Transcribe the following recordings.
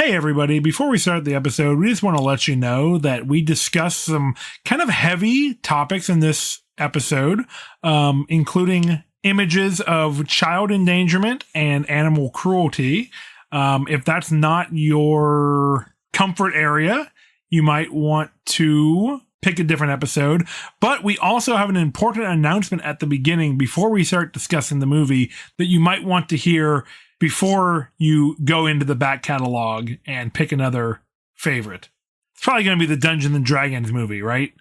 Hey everybody, before we start the episode, we just want to let you know that we discuss some kind of heavy topics in this episode, including images of child endangerment and animal cruelty. If that's not your comfort area, you might want to pick a different episode. But we also have an important announcement at the beginning before we start discussing the movie that you might want to hear before you go into the back catalog and pick another favorite. It's probably going to be the Dungeons and Dragons movie, right?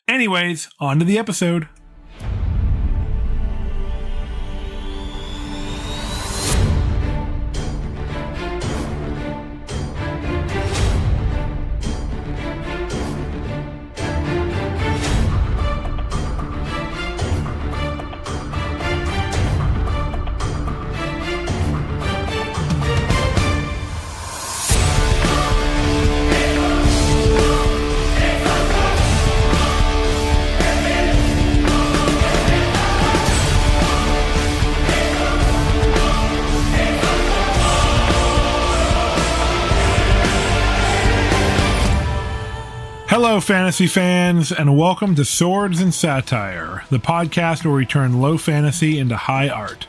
Anyways, on to the episode. Hello, fantasy fans, and welcome to Swords and Satire, the podcast where we turn low fantasy into high art.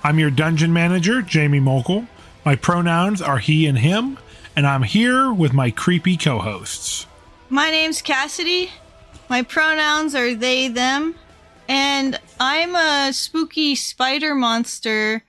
I'm your dungeon manager, Jamie Mokel. My pronouns are he and him, and I'm here with my creepy co-hosts. My name's Cassidy. My pronouns are they, them, and I'm a spooky spider monster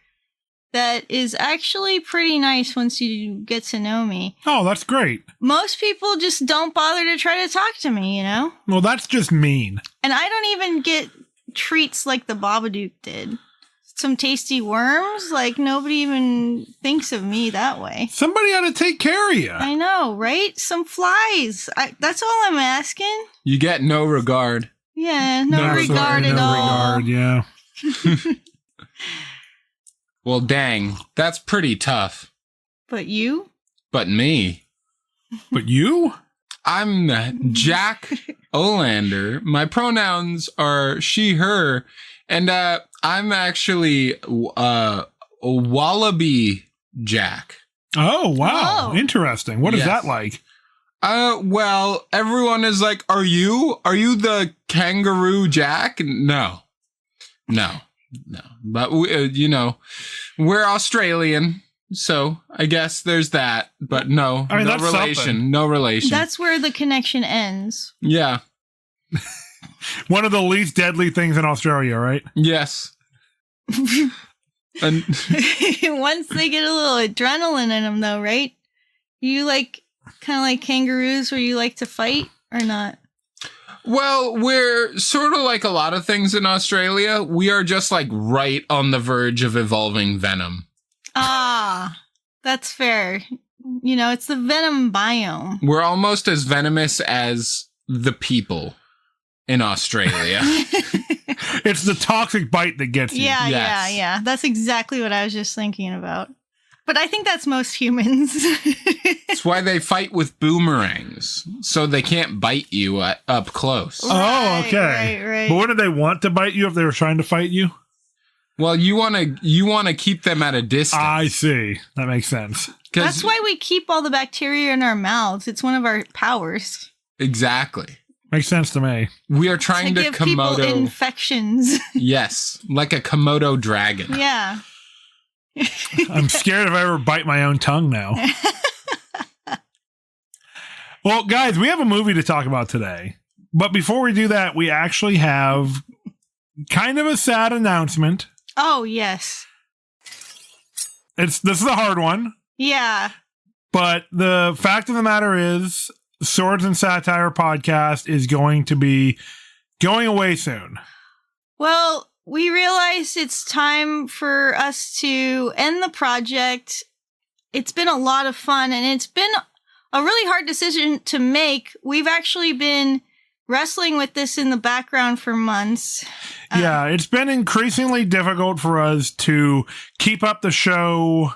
that is actually pretty nice once you get to know me. Oh, that's great. Most people just don't bother to try to talk to me, you know? Well, that's just mean. And I don't even get treats like the Babadook did. Some tasty worms? Like, nobody even thinks of me that way. Somebody ought to take care of you. I know, right? Some flies. That's all I'm asking. You get no regard. Yeah, no regard at all. Yeah. Well, dang, that's pretty tough. But you? But me. But you? I'm Jack Olander. My pronouns are she, her, and I'm actually a wallaby Jack. Oh, wow. Oh. Interesting. What is Yes. that like? Well, everyone is like, are you the kangaroo Jack? No. But, we're Australian, so I guess there's that. But no, I mean, no that's relation. something. No relation. That's where the connection ends. Yeah. One of the least deadly things in Australia, right? Yes. And Once they get a little adrenaline in them, though, right? You kind of like kangaroos where you like to fight or not? well, we're sort of like a lot of things in Australia. We are just like right on the verge of evolving venom. Ah, that's fair. You know, it's the venom biome. We're almost as venomous as the people in Australia. It's the toxic bite that gets you. Yeah, Yes. yeah. That's exactly what I was just thinking about. But I think that's most humans. That's why they fight with boomerangs, so they can't bite you up close. Oh, okay. Right. But wouldn't they want to bite you if they were trying to fight you? Well, you want to keep them at a distance. I see. That makes sense. That's why we keep all the bacteria in our mouths. It's one of our powers. Exactly. Makes sense to me. We are trying to give people Komodo. infections. Yes, like a Komodo dragon. Yeah. I'm scared if I ever bite my own tongue now. Well, guys, we have a movie to talk about today. But before we do that, we actually have kind of a sad announcement. Oh, yes. This is a hard one. Yeah. But the fact of the matter is, Swords and Satire podcast is going to be going away soon. Well, we realized it's time for us to end the project. It's been a lot of fun, and it's been a really hard decision to make. We've actually been wrestling with this in the background for months. Yeah, it's been increasingly difficult for us to keep up the show,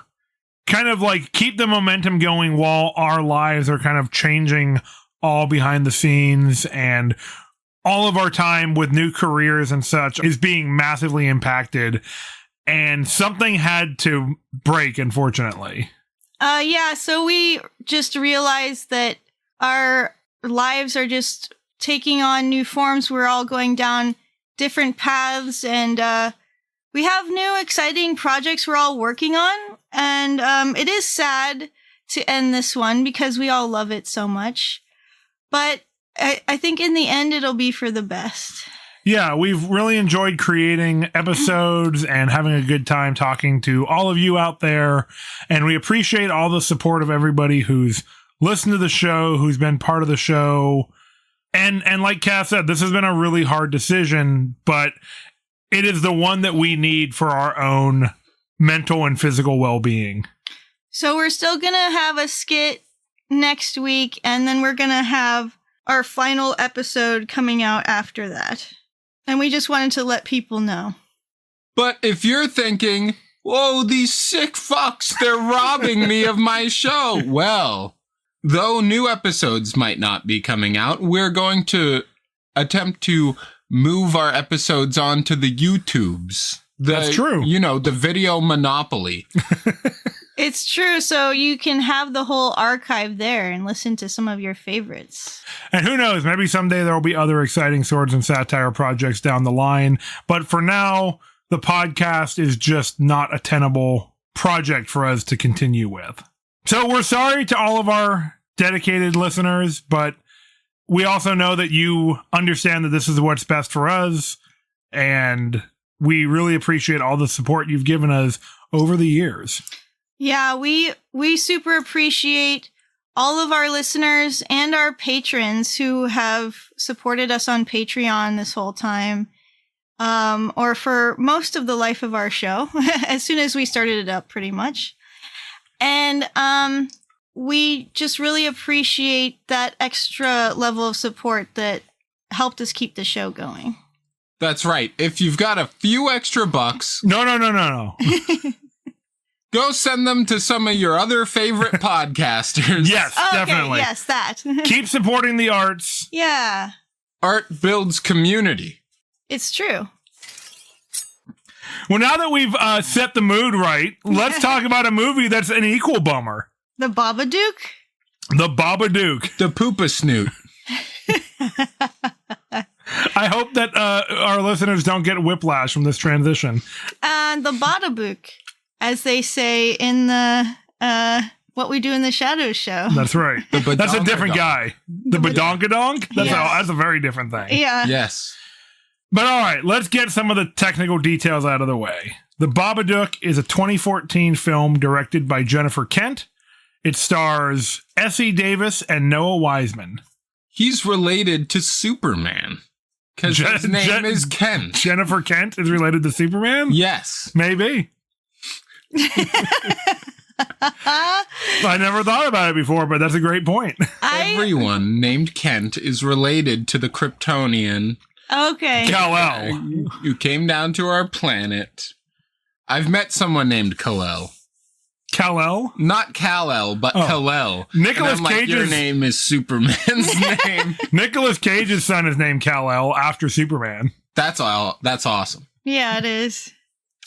kind of like keep the momentum going while our lives are kind of changing all behind the scenes, and all of our time with new careers and such is being massively impacted, and something had to break, unfortunately. Yeah, so we just realized that our lives are just taking on new forms. We're all going down different paths, and we have new exciting projects we're all working on. And it is sad to end this one because we all love it so much. But I think in the end, it'll be for the best. Yeah, we've really enjoyed creating episodes and having a good time talking to all of you out there. And we appreciate all the support of everybody who's listened to the show, who's been part of the show. And like Cass said, this has been a really hard decision, but it is the one that we need for our own mental and physical well-being. So we're still going to have a skit next week, and then we're going to have our final episode coming out after that. And we just wanted to let people know. But if you're thinking, whoa, these sick fucks, they're robbing me of my show. Well, though new episodes might not be coming out, we're going to attempt to move our episodes onto the YouTubes. That's true. You know, the video monopoly. It's true. So you can have the whole archive there and listen to some of your favorites. And who knows, maybe someday there will be other exciting swords and satire projects down the line. But for now, the podcast is just not a tenable project for us to continue with. So we're sorry to all of our dedicated listeners, but we also know that you understand that this is what's best for us. And we really appreciate all the support you've given us over the years. Yeah, we super appreciate all of our listeners and our patrons who have supported us on Patreon this whole time, or for most of the life of our show, as soon as we started it up, pretty much. And we just really appreciate that extra level of support that helped us keep the show going. That's right. If you've got a few extra bucks... No. Go send them to some of your other favorite podcasters. Yes, definitely. Yes, that. Keep supporting the arts. Yeah. Art builds community. It's true. Well, now that we've set the mood right, let's talk about a movie that's an equal bummer. The Babadook? The Babadook. The Poopa Snoot. I hope that our listeners don't get whiplash from this transition. The Babadook, as they say in the What We Do in the Shadows show. That's right. That's a different guy. The Badonkadonk? That's a very different thing. Yeah. Yes. But all right, let's get some of the technical details out of the way. The Babadook is a 2014 film directed by Jennifer Kent. It stars Essie Davis and Noah Wiseman. He's related to Superman. Because his name is Kent. Jennifer Kent is related to Superman? Yes. Maybe. I never thought about it before, but that's a great point. Everyone named Kent is related to the Kryptonian. Okay. Kal-El. Who came down to our planet. I've met someone named Kal-El. Kal-El? Not Kal-El, but Kal-El. Nicolas Cage's your name is Superman's name. Nicolas Cage's son is named Kal-El after Superman. That's awesome. Yeah, it is.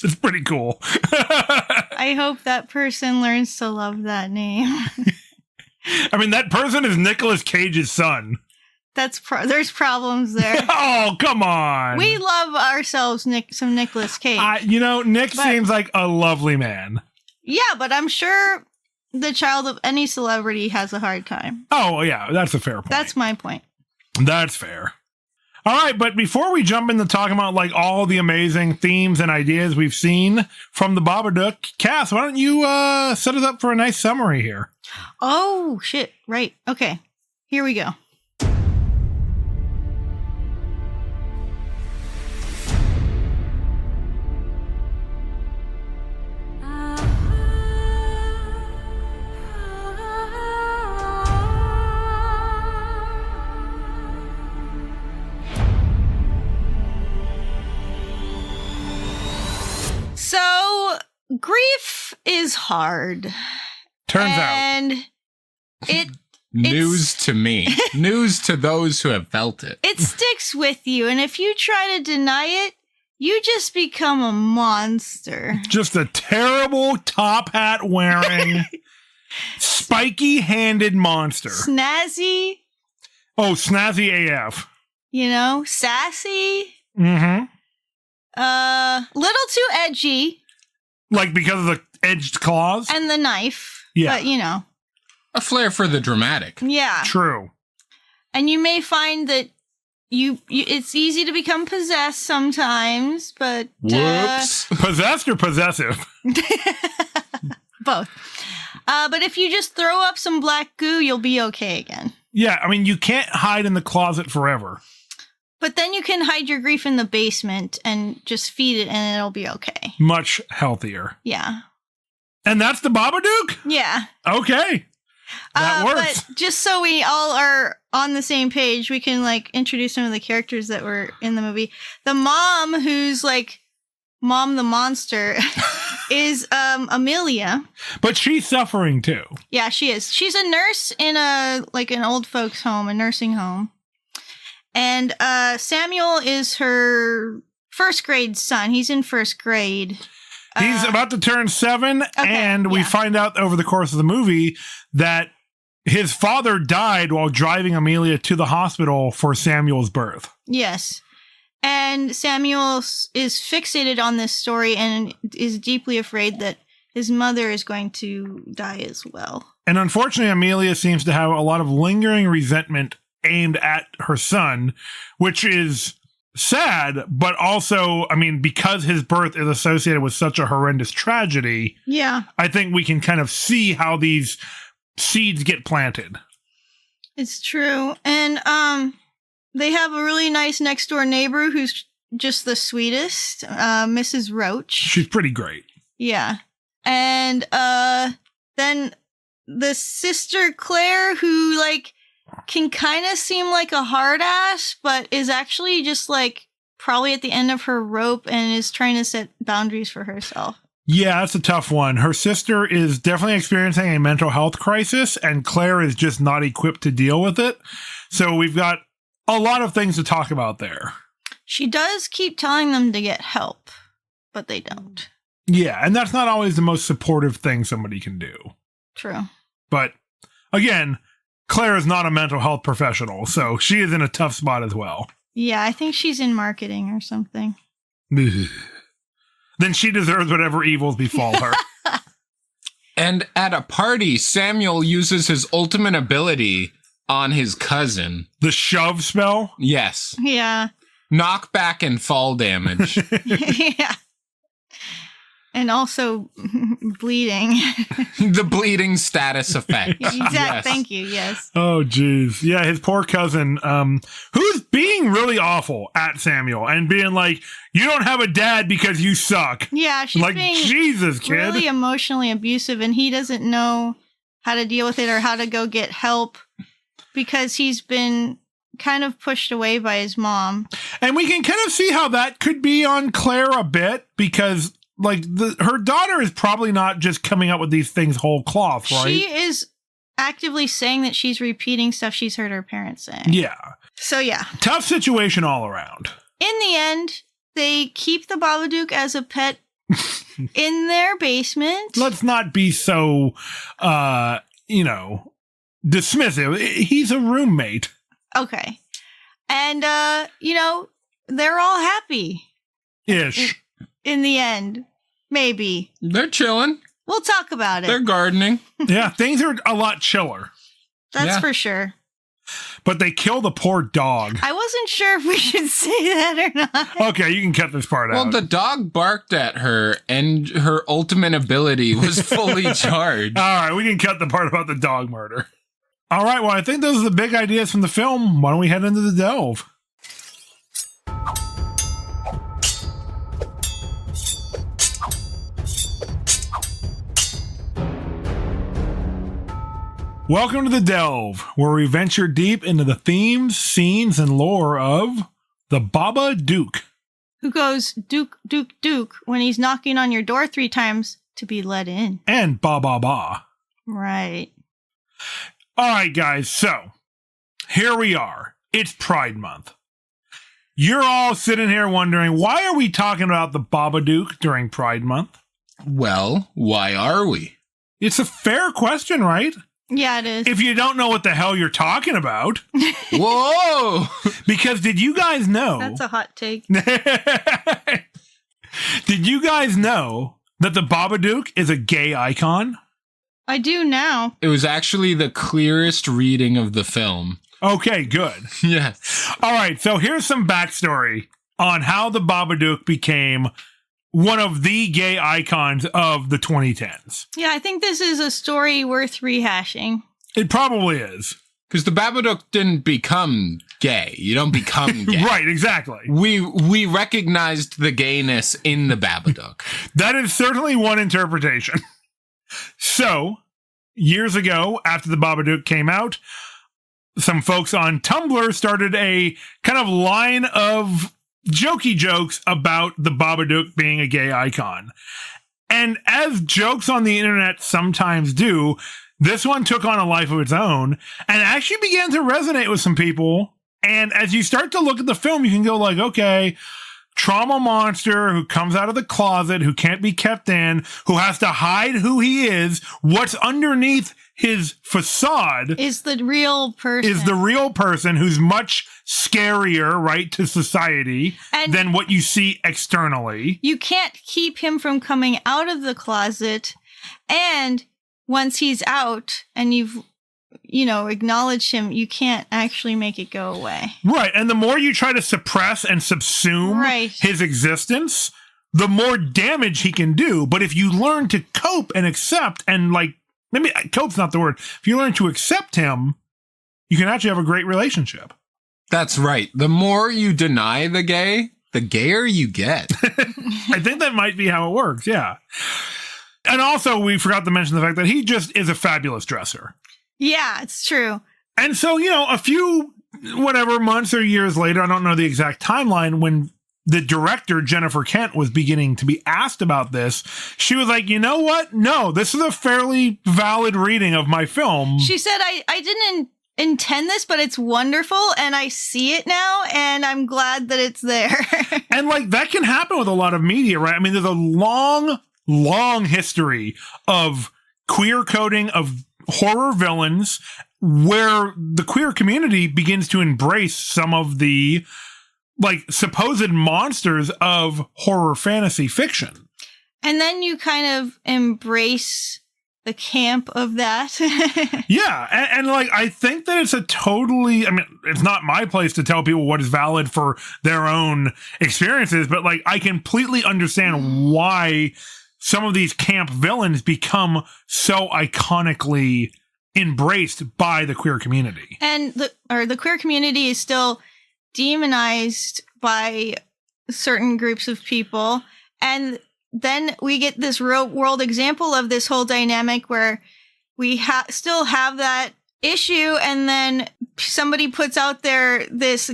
It's pretty cool. I hope that person learns to love that name. I mean, that person is Nicolas Cage's son. There's problems there. Oh, come on. We love ourselves some Nicolas Cage. Nick seems like a lovely man. Yeah, but I'm sure the child of any celebrity has a hard time. Oh, yeah, that's a fair point. That's my point. That's fair. All right, but before we jump into talking about like all the amazing themes and ideas we've seen from the Babadook, Cass, why don't you set us up for a nice summary here? Oh, shit. Right. Okay. Here we go. So, grief is hard. Turns out. And News to me. News to those who have felt it. It sticks with you, and if you try to deny it, you just become a monster. Just a terrible top hat wearing, Spiky-handed monster. Snazzy. Oh, snazzy AF. Sassy. Mm-hmm. Little too edgy. Like because of the edged claws? And the knife. Yeah. But, A flair for the dramatic. Yeah. True. And you may find that it's easy to become possessed sometimes, but... Whoops. Possessed or possessive? Both. But if you just throw up some black goo, you'll be okay again. Yeah, I mean, you can't hide in the closet forever. But then you can hide your grief in the basement and just feed it and it'll be okay. Much healthier. Yeah. And that's the Babadook? Yeah. Okay. That works. But just so we all are on the same page, we can introduce some of the characters that were in the movie. The mom, who's Mom the Monster, is Amelia. But she's suffering too. Yeah, she is. She's a nurse in an old folks home, a nursing home. And Samuel is her first grade son. He's in first grade. He's about to turn 7, and we find out over the course of the movie that his father died while driving Amelia to the hospital for Samuel's birth. Yes. And Samuel is fixated on this story and is deeply afraid that his mother is going to die as well. And unfortunately, Amelia seems to have a lot of lingering resentment aimed at her son, which is sad, but also, I mean, because his birth is associated with such a horrendous tragedy, I think we can kind of see how these seeds get planted. It's true. And they have a really nice next door neighbor who's just the sweetest, Mrs. Roach. She's pretty great. Yeah. And then the sister Claire, who can kind of seem like a hard ass, but is actually just probably at the end of her rope and is trying to set boundaries for herself. Yeah, that's a tough one. Her sister is definitely experiencing a mental health crisis, and Claire is just not equipped to deal with it. So we've got a lot of things to talk about there. She does keep telling them to get help, but they don't. Yeah, and that's not always the most supportive thing somebody can do. True. But again, Claire is not a mental health professional, so she is in a tough spot as well. Yeah, I think she's in marketing or something. Then she deserves whatever evils befall her. And at a party, Samuel uses his ultimate ability on his cousin. The shove spell? Yes. Yeah. Knockback and fall damage. Yeah. And also bleeding. The bleeding status effect. Exactly. Yes. Thank you. Yes. Oh, geez. Yeah, his poor cousin, who's being really awful at Samuel and being like, you don't have a dad because you suck. Yeah, she's being Jesus, kid. Really emotionally abusive, and he doesn't know how to deal with it or how to go get help because he's been kind of pushed away by his mom. And we can kind of see how that could be on Claire a bit because her daughter is probably not just coming up with these things whole cloth, right? She is actively saying that she's repeating stuff she's heard her parents saying. Yeah. So, yeah. Tough situation all around. In the end, they keep the Babadook as a pet in their basement. Let's not be so, dismissive. He's a roommate. Okay. And, they're all happy. Ish. In the end. Maybe. They're chilling. We'll talk about it. They're gardening. Yeah, things are a lot chiller. That's for sure. But they kill the poor dog. I wasn't sure if we should say that or not. Okay, you can cut this part out. Well, the dog barked at her, and her ultimate ability was fully charged. All right, we can cut the part about the dog murder. All right, well, I think those are the big ideas from the film. Why don't we head into the delve? Welcome to The Delve, where we venture deep into the themes, scenes, and lore of the Babadook. Who goes Duke, Duke, Duke when he's knocking on your door 3 times to be let in. And ba ba ba. Right. All right, guys, so here we are. It's Pride Month. You're all sitting here wondering, why are we talking about the Babadook during Pride Month? Well, why are we? It's a fair question, right? Yeah, it is. If you don't know what the hell you're talking about. Whoa! Because did you guys know? That's a hot take. Did you guys know that the Babadook is a gay icon? I do now. It was actually the clearest reading of the film. Okay, good. Yeah. All right, so here's some backstory on how the Babadook became one of the gay icons of the 2010s. Yeah, I think this is a story worth rehashing. It probably is. Because the Babadook didn't become gay. You don't become gay. Right, exactly. We recognized the gayness in the Babadook. That is certainly one interpretation. So, years ago, after the Babadook came out, some folks on Tumblr started a kind of line of jokey jokes about the Babadook being a gay icon. And as jokes on the internet sometimes do, this one took on a life of its own and actually began to resonate with some people. And as you start to look at the film, you can go like, okay, trauma monster who comes out of the closet, who can't be kept in, who has to hide who he is, what's underneath his facade Is the real person. is the real person who's much scarier, right, to society And- than what you see externally. You can't keep him from coming out of the closet. And once he's out and you've, acknowledged him, you can't actually make it go away. Right. And the more you try to suppress and subsume Right. his existence, the more damage he can do. But if you learn to cope and accept and maybe cope's not the word. If you learn to accept him, you can actually have a great relationship. That's right. The more you deny the gay, the gayer you get. I think that might be how it works. Yeah. And also, we forgot to mention the fact that he just is a fabulous dresser. Yeah, it's true. And so, a few, months or years later, I don't know the exact timeline, when the director, Jennifer Kent, was beginning to be asked about this, she was like, you know what? No, this is a fairly valid reading of my film. She said, I didn't intend this, but it's wonderful, and I see it now, and I'm glad that it's there. And that can happen with a lot of media, right? I mean, there's a long history of queer coding of horror villains where the queer community begins to embrace some of the supposed monsters of horror fantasy fiction. And then you kind of embrace the camp of that. Yeah. And I think that it's it's not my place to tell people what is valid for their own experiences, but I completely understand why some of these camp villains become so iconically embraced by the queer community. And the queer community is still demonized by certain groups of people. And then we get this real world example of this whole dynamic where we still have that issue. And then somebody puts out there this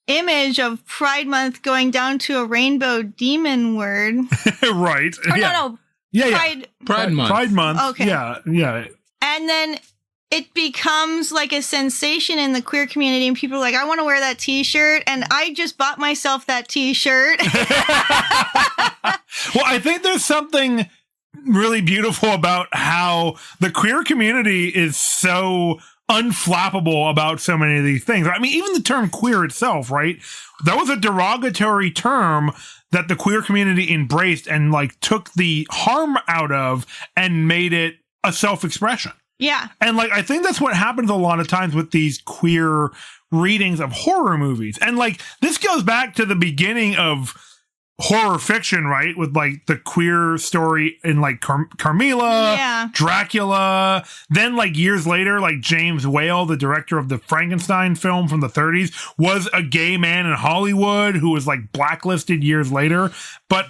image of Pride Month going down to a rainbow demon word. Right. Or yeah. no. Yeah. Pride Month. Pride Month. Okay. Yeah. Yeah. And then it becomes a sensation in the queer community, and people are like, I want to wear that t-shirt. And I just bought myself that t-shirt. Well, I think there's something really beautiful about how the queer community is so unflappable about so many of these things. I mean, even the term queer itself, right? That was a derogatory term that the queer community embraced and took the harm out of and made it a self-expression. Yeah. And I think that's what happens a lot of times with these queer readings of horror movies. And this goes back to the beginning of horror fiction, right? With the queer story in Carmilla, Yeah. Dracula. Then years later, James Whale, the director of the Frankenstein film from the 30s, was a gay man in Hollywood who was blacklisted years later. But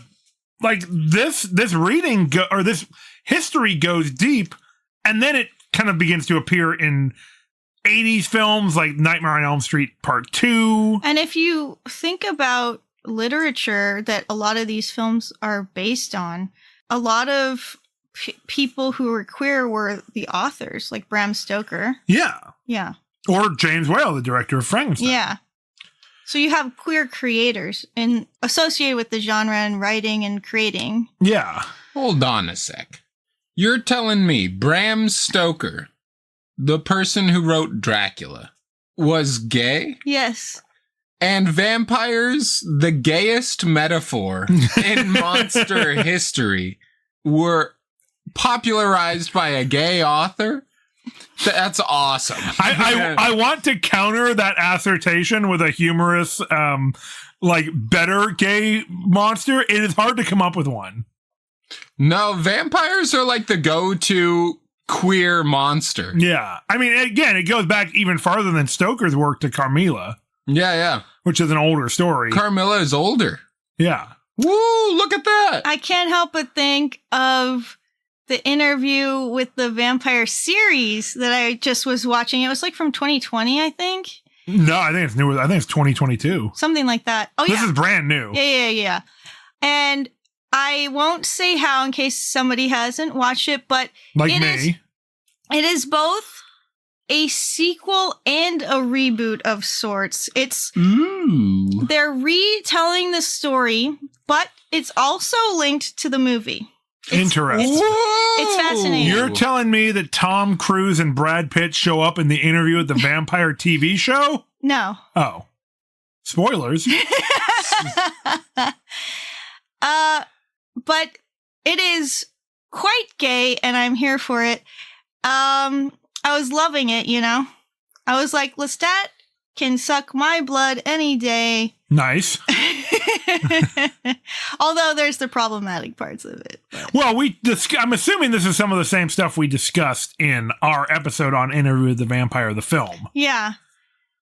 this reading or this history goes deep, and then it kind of begins to appear in 80s films like Nightmare on Elm Street Part 2. And if you think about literature that a lot of these films are based on, a lot of people who were queer were the authors, like Bram Stoker. Yeah. Yeah. Or James Whale, the director of Frankenstein. Yeah. So you have queer creators associated with the genre and writing and creating. Yeah. Hold on a sec. You're telling me Bram Stoker, the person who wrote Dracula, was gay? Yes. And vampires, the gayest metaphor in monster history, were popularized by a gay author? That's awesome. I want to counter that assertion with a humorous, better gay monster. It is hard to come up with one. No, vampires are like the go-to queer monster. Yeah. I mean, again, it goes back even farther than Stoker's work to Carmilla. Yeah. Which is an older story. Carmilla is older. Yeah. Woo, look at that. I can't help but think of the interview with the vampire series that I just was watching. It was like from 2020, I think. No, I think it's newer. I think it's 2022. Something like that. Oh, yeah. This is brand new. Yeah. And I won't say how in case somebody hasn't watched it, but it is both a sequel and a reboot of sorts. They're retelling the story, but it's also linked to the movie. Interesting. It's fascinating. You're telling me that Tom Cruise and Brad Pitt show up in the interview at the vampire TV show? No. Oh. Spoilers. But it is quite gay, and I'm here for it. I was loving it, you know? I was like, Lestat can suck my blood any day. Nice. Although there's the problematic parts of it. But. Well, I'm assuming this is some of the same stuff we discussed in our episode on Interview with the Vampire, the film. Yeah.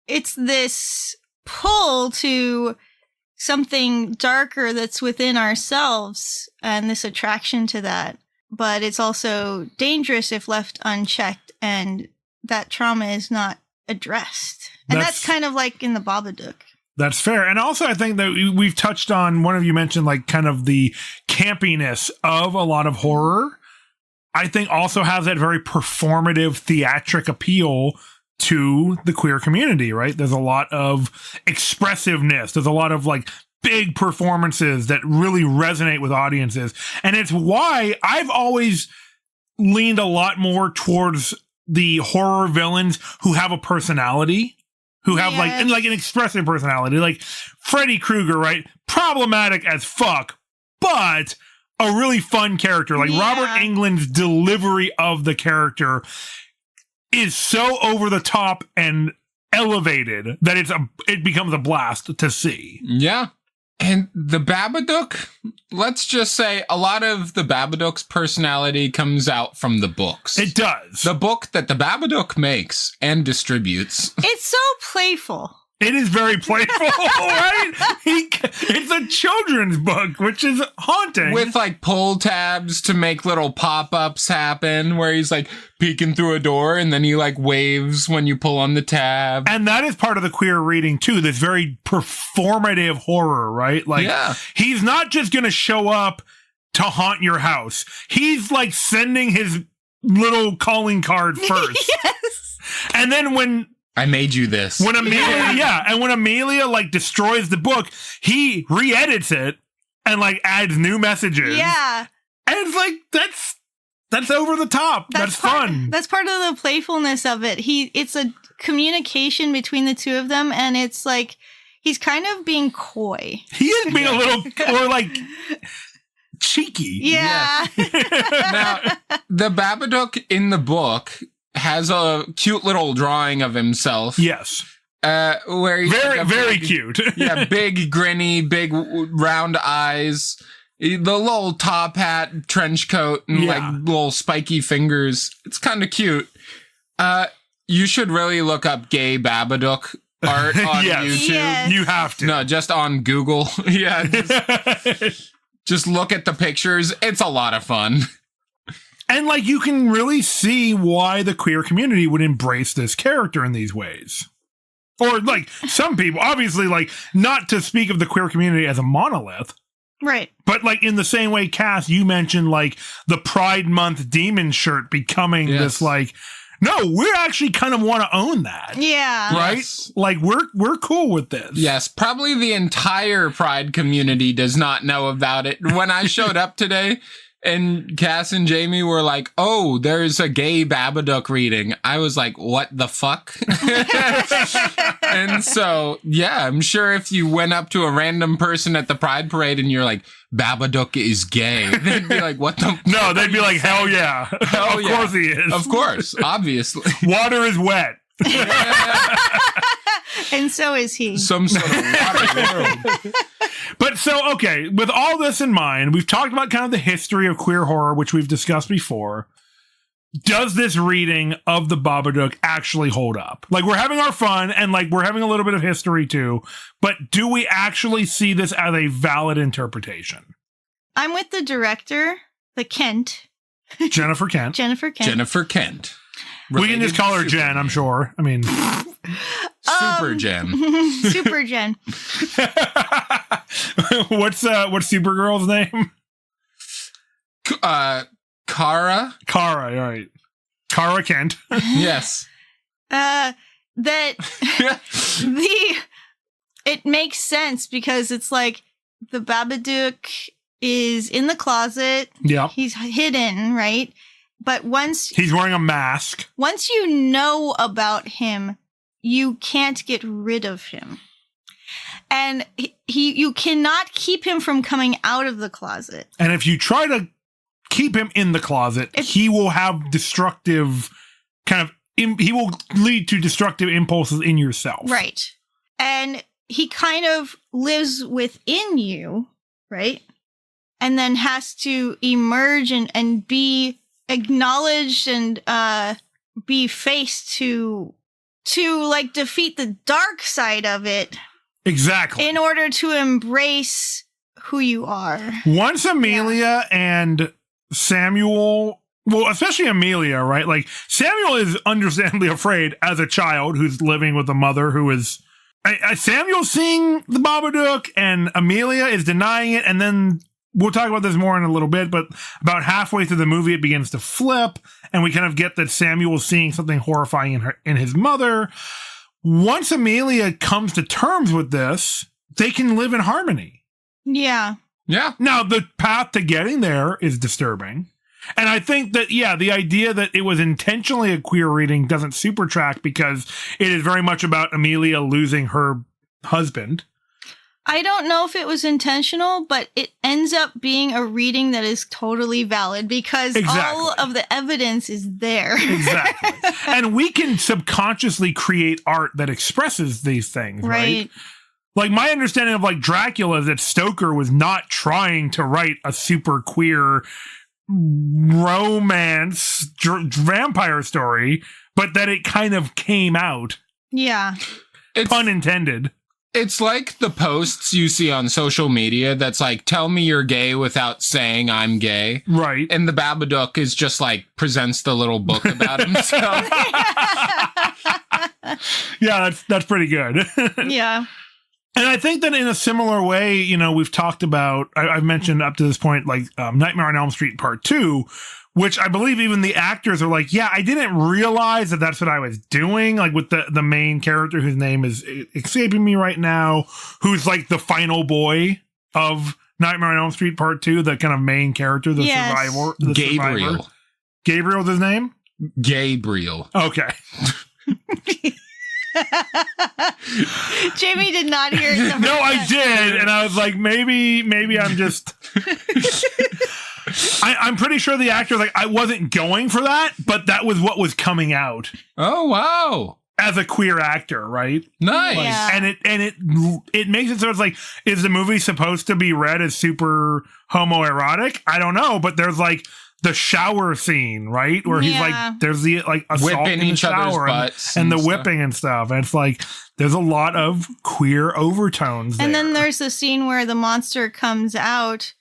It's this pull to something darker that's within ourselves and this attraction to that. But it's also dangerous if left unchecked, and that trauma is not addressed. And that's kind of like in the Babadook. That's fair. And also, I think that we've touched on, one of you mentioned, like, kind of the campiness of a lot of horror. I think also has that very performative, theatric appeal to the queer community, right? There's a lot of expressiveness. There's a lot of, like, big performances that really resonate with audiences. And it's why I've always leaned a lot more towards the horror villains who have a personality, who have like an expressive personality, like Freddy Krueger, right? Problematic as fuck, but a really fun character. Like Robert Englund's delivery of the character is so over the top and elevated that it becomes a blast to see. Yeah. And the Babadook, let's just say a lot of the Babadook's personality comes out from the books. It does. The book that the Babadook makes and distributes. It's so playful. It is very playful, right? It's a children's book, which is haunting. With like pull tabs to make little pop-ups happen where he's like peeking through a door and then he like waves when you pull on the tab. And that is part of the queer reading too, this very performative horror, right? Like he's not just going to show up to haunt your house. He's like sending his little calling card first. Yes. And then when I made you this. When Amelia, and when Amelia like destroys the book, he re-edits it and like adds new messages. Yeah. And it's like that's over the top. That's fun. That's part of the playfulness of it. It's a communication between the two of them, and it's like he's kind of being coy. He is being a little or like cheeky. Yeah. Now, the Babadook in the book has a cute little drawing of himself. Yes. Where he's very, like very cute. Yeah, big, grinny, big, round eyes. The little top hat, trench coat, and like little spiky fingers. It's kind of cute. You should really look up gay Babadook art on YouTube. Yes. You have to. No, just on Google. Yeah. Just look at the pictures. It's a lot of fun. And, like, you can really see why the queer community would embrace this character in these ways. Or, like, some people, obviously, like, not to speak of the queer community as a monolith. Right. But, like, in the same way, Cass, you mentioned, like, the Pride Month demon shirt becoming this, like, no, we actually kind of want to own that. Yeah. Right? Yes. Like, we're cool with this. Yes, probably the entire Pride community does not know about it. When I showed up today, And Cass and Jamie were like, oh, there's a gay Babadook reading. I was like, what the fuck? And so, yeah, I'm sure if you went up to a random person at the Pride Parade and you're like, Babadook is gay, they'd be like, what the No, they'd be like, hell yeah. Hell of yeah. course he is. Of course, obviously. Water is wet. And so is he. Some sort of water world. But so, okay, with all this in mind, we've talked about kind of the history of queer horror, which we've discussed before. Does this reading of the Babadook actually hold up? Like, we're having our fun, and like we're having a little bit of history too, but do we actually see this as a valid interpretation? I'm with the director, the Kent. Jennifer Kent. Jennifer Kent. Jennifer Kent. We can just call her Jen, I'm sure. I mean, Super Jen. Super Jen. what's Supergirl's name? Kara. Kara, all right. Kara Kent. Yes. That it makes sense because it's like the Babadook is in the closet. Yeah. He's hidden, right? But he's wearing a mask. Once you know about him, you can't get rid of him. And you cannot keep him from coming out of the closet. And if you try to keep him in the closet, he will have destructive he will lead to destructive impulses in yourself. Right. And he kind of lives within you, right? And then has to emerge and be acknowledged and be faced to like defeat the dark side of it. Exactly. In order to embrace who you are. Once Amelia and Samuel, well, especially Amelia, right? Like, Samuel is understandably afraid as a child who's living with a mother who is... Samuel's seeing the Babadook, and Amelia is denying it, and then we'll talk about this more in a little bit, but about halfway through the movie, it begins to flip, and we kind of get that Samuel's seeing something horrifying in his mother. Once Amelia comes to terms with this, they can live in harmony. Yeah. Yeah. Now, the path to getting there is disturbing. And I think that, yeah, the idea that it was intentionally a queer reading doesn't super track because it is very much about Amelia losing her husband. I don't know if it was intentional, but it ends up being a reading that is totally valid because all of the evidence is there. Exactly. And we can subconsciously create art that expresses these things, right? Like, my understanding of, like, Dracula is that Stoker was not trying to write a super queer romance vampire story, but that it kind of came out. Yeah. Pun intended. It's like the posts you see on social media that's like, tell me you're gay without saying I'm gay. Right. And the Babadook is just like, presents the little book about himself. Yeah, that's pretty good. Yeah. And I think that in a similar way, you know, we've talked about, I've mentioned up to this point, like Nightmare on Elm Street Part 2, which I believe even the actors are like, yeah, I didn't realize that that's what I was doing. Like with the main character whose name is escaping me right now, who's like the final boy of Nightmare on Elm Street Part 2, the kind of main character, the survivor. The Gabriel. Survivor. Gabriel's his name? Gabriel. Okay. Jamie did not hear it. No, I did. And I was like, maybe I'm just... I'm pretty sure the actor, like, I wasn't going for that, but that was what was coming out. Oh, wow. As a queer actor, right? Nice. Yeah. And it makes it so it's like, is the movie supposed to be read as super homoerotic? I don't know, but there's like the shower scene, right? Where he's like, there's the like assault whipping in the each other's shower butts and the stuff. whipping and stuff. And it's like, there's a lot of queer overtones there. And then there's the scene where the monster comes out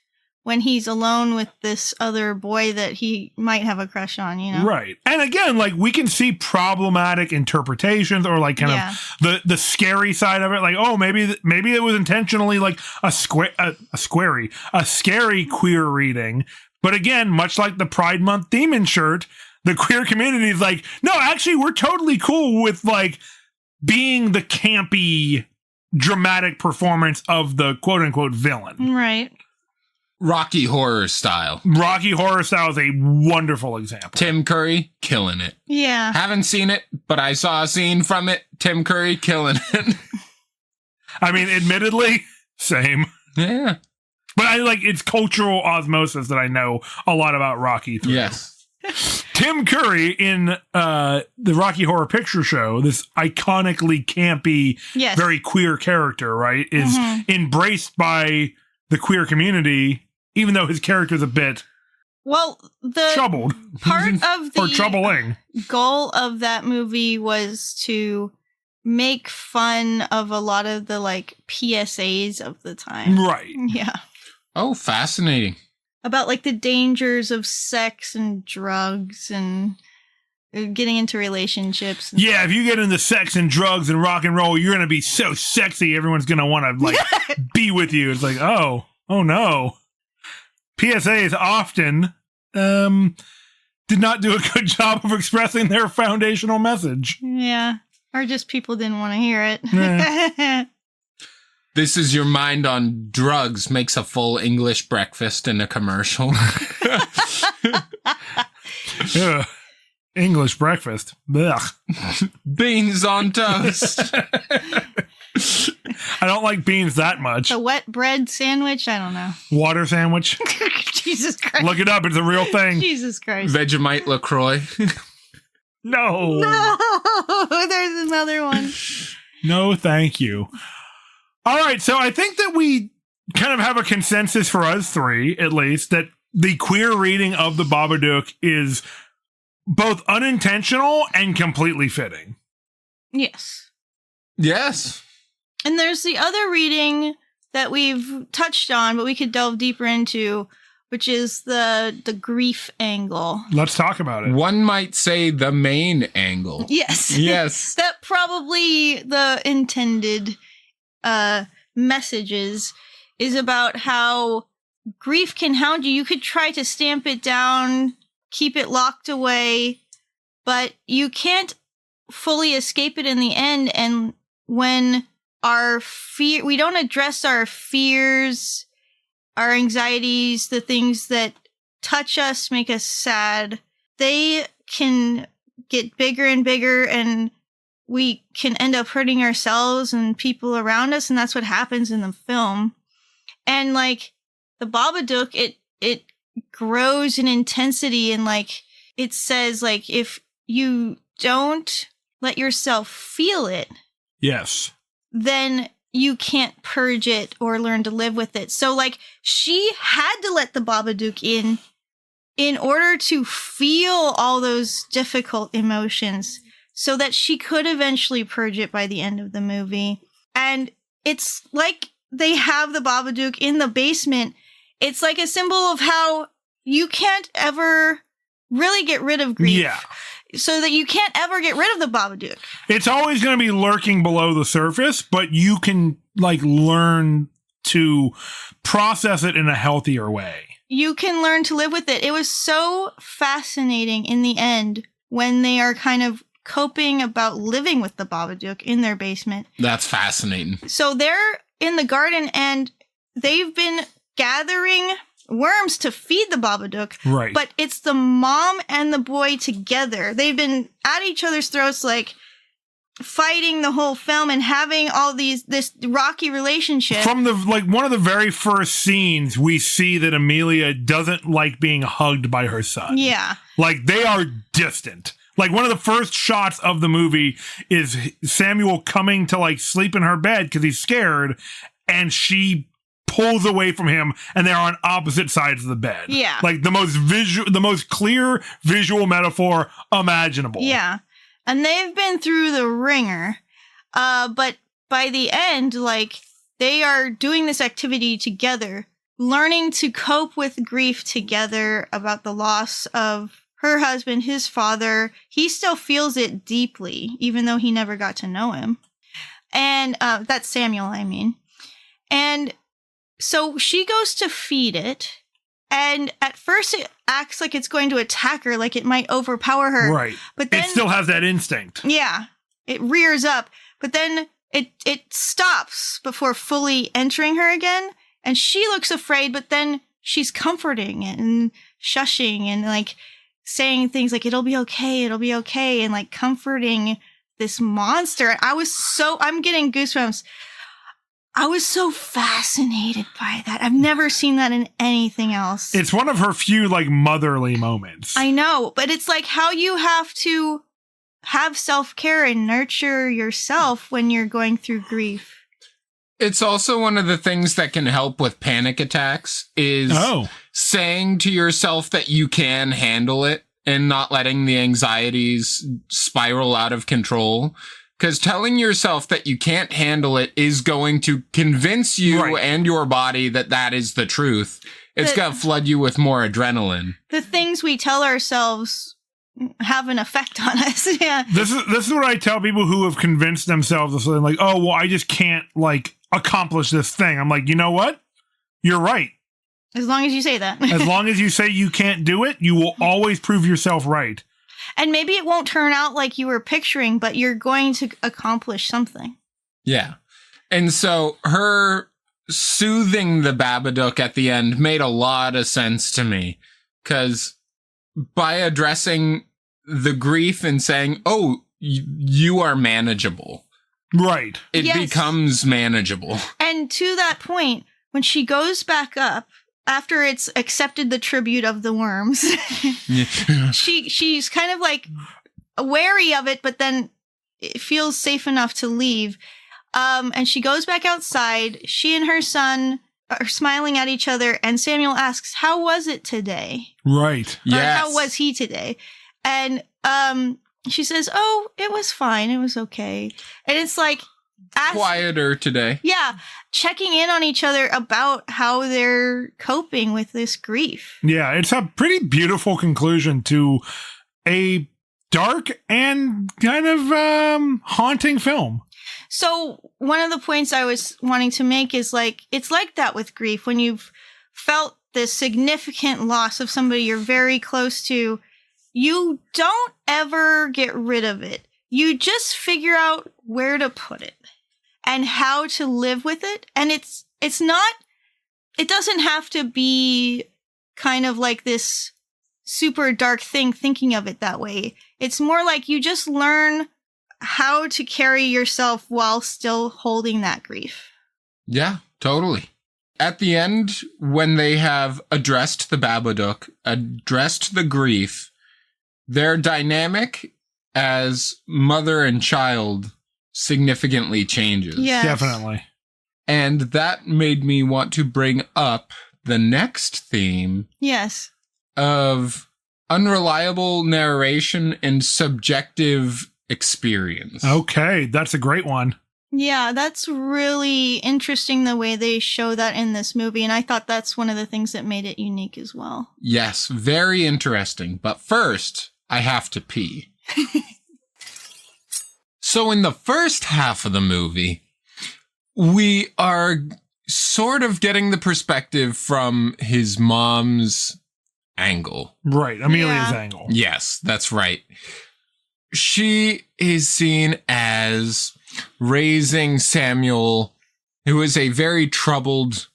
when he's alone with this other boy that he might have a crush on, you know? Right. And again, like, we can see problematic interpretations or like kind of the scary side of it. Like, oh, maybe it was intentionally like a scary queer reading. But again, much like the Pride Month demon shirt, the queer community is like, no, actually, we're totally cool with like being the campy, dramatic performance of the quote unquote villain. Right. Rocky Horror style. Rocky Horror Style is a wonderful example. Tim Curry, killing it. Yeah. Haven't seen it, but I saw a scene from it. Tim Curry, killing it. I mean, admittedly, same. Yeah. But I like it's cultural osmosis that I know a lot about Rocky through. Yes. Tim Curry in the Rocky Horror Picture Show, this iconically campy, Yes. very queer character, right, is embraced by the queer community, even though his character's a bit Well, the troubled part of or the troubling. goal of that movie was to make fun of a lot of the like PSAs of the time. Right. Yeah. Oh, fascinating. About like the dangers of sex and drugs and getting into relationships. And Yeah, if you get into sex and drugs and rock and roll, you're going to be so sexy, everyone's going to want to like be with you. It's like, oh no. PSAs often did not do a good job of expressing their foundational message. Yeah. Or just people didn't want to hear it. Yeah. This is your mind on drugs makes a full English breakfast in a commercial. Ugh. English breakfast. Ugh. Beans on toast. I don't like beans that much. A wet bread sandwich? I don't know. Water sandwich. Jesus Christ. Look it up. It's a real thing. Jesus Christ. Vegemite LaCroix. No. No, there's another one. No, thank you. All right. So I think that we kind of have a consensus for us three, at least, that the queer reading of the Babadook is both unintentional and completely fitting. Yes. Yes. And there's the other reading that we've touched on, but we could delve deeper into, which is the grief angle. Let's talk about it. One might say the main angle. Yes. Yes. That probably the intended messages is about how grief can hound you. You could try to stamp it down, keep it locked away, but you can't fully escape it in the end. And when we don't address our fears, our anxieties, the things that touch us, make us sad, they can get bigger and bigger, and we can end up hurting ourselves and people around us, and that's what happens in the film. And like the Babadook, it grows in intensity, and like it says, like, if you don't let yourself feel it, Yes. then you can't purge it or learn to live with it. So like she had to let the Babadook in order to feel all those difficult emotions so that she could eventually purge it by the end of the movie. And it's like they have the Babadook in the basement. It's like a symbol of how you can't ever really get rid of grief. Yeah. So that you can't ever get rid of the Babadook. It's always going to be lurking below the surface, but you can like learn to process it in a healthier way. You can learn to live with it. It was so fascinating in the end when they are kind of coping about living with the Babadook in their basement. That's fascinating. So they're in the garden and they've been gathering worms to feed the Babadook. Right. But it's the mom and the boy together. They've been at each other's throats, like fighting the whole film and having all this rocky relationship. From the like one of the very first scenes, we see that Amelia doesn't like being hugged by her son. Yeah. Like they are distant. Like one of the first shots of the movie is Samuel coming to like sleep in her bed because he's scared, and she pulls away from him, and they're on opposite sides of the bed. Yeah. Like the most clear visual metaphor imaginable. Yeah. And they've been through the ringer. But by the end, like, they are doing this activity together, learning to cope with grief together about the loss of her husband, his father. He still feels it deeply, even though he never got to know him. And that's Samuel, I mean. And so she goes to feed it, and at first it acts like it's going to attack her, like it might overpower her. Right. But then it still has that instinct. Yeah. It rears up, but then it stops before fully entering her again, and she looks afraid, but then she's comforting and shushing and like saying things like, it'll be okay, and like comforting this monster. I'm getting goosebumps. I was so fascinated by that. I've never seen that in anything else. It's one of her few like motherly moments. I know, but it's like how you have to have self-care and nurture yourself when you're going through grief. It's also one of the things that can help with panic attacks is saying to yourself that you can handle it and not letting the anxieties spiral out of control. Because telling yourself that you can't handle it is going to convince you and your body that that is the truth. It's going to flood you with more adrenaline. The things we tell ourselves have an effect on us. Yeah. This is what I tell people who have convinced themselves of something like, oh, well, I just can't like accomplish this thing. I'm like, you know what? You're right. As long as you say that. As long as you say you can't do it, you will always prove yourself right. And maybe it won't turn out like you were picturing, but you're going to accomplish something. Yeah. And so her soothing the Babadook at the end made a lot of sense to me. Because by addressing the grief and saying, oh, you are manageable. Right. It becomes manageable. And to that point, when she goes back up, after it's accepted the tribute of the worms, she's kind of like wary of it, but then it feels safe enough to leave. And she goes back outside. She and her son are smiling at each other, and Samuel asks, "How was it today?" Right. Yes. How was he today? And she says, "Oh, it was fine. It was okay." And it's like quieter today. Yeah. Checking in on each other about how they're coping with this grief. Yeah, it's a pretty beautiful conclusion to a dark and kind of haunting film. So one of the points I was wanting to make is like, it's like that with grief. When you've felt this significant loss of somebody you're very close to, you don't ever get rid of it. You just figure out where to put it and how to live with it. And it doesn't have to be kind of like this super dark thing thinking of it that way. It's more like you just learn how to carry yourself while still holding that grief. Yeah, totally. At the end, when they have addressed the Babadook, addressed the grief, their dynamic as mother and child significantly changes. Yes. Definitely. And that made me want to bring up the next theme. Yes. Of unreliable narration and subjective experience. Okay, that's a great one. Yeah, that's really interesting the way they show that in this movie. And I thought that's one of the things that made it unique as well. Yes, very interesting. But first, I have to pee. So in the first half of the movie, we are sort of getting the perspective from his mom's angle. Right, Amelia's angle. Yes, that's right. She is seen as raising Samuel, who is a very troubled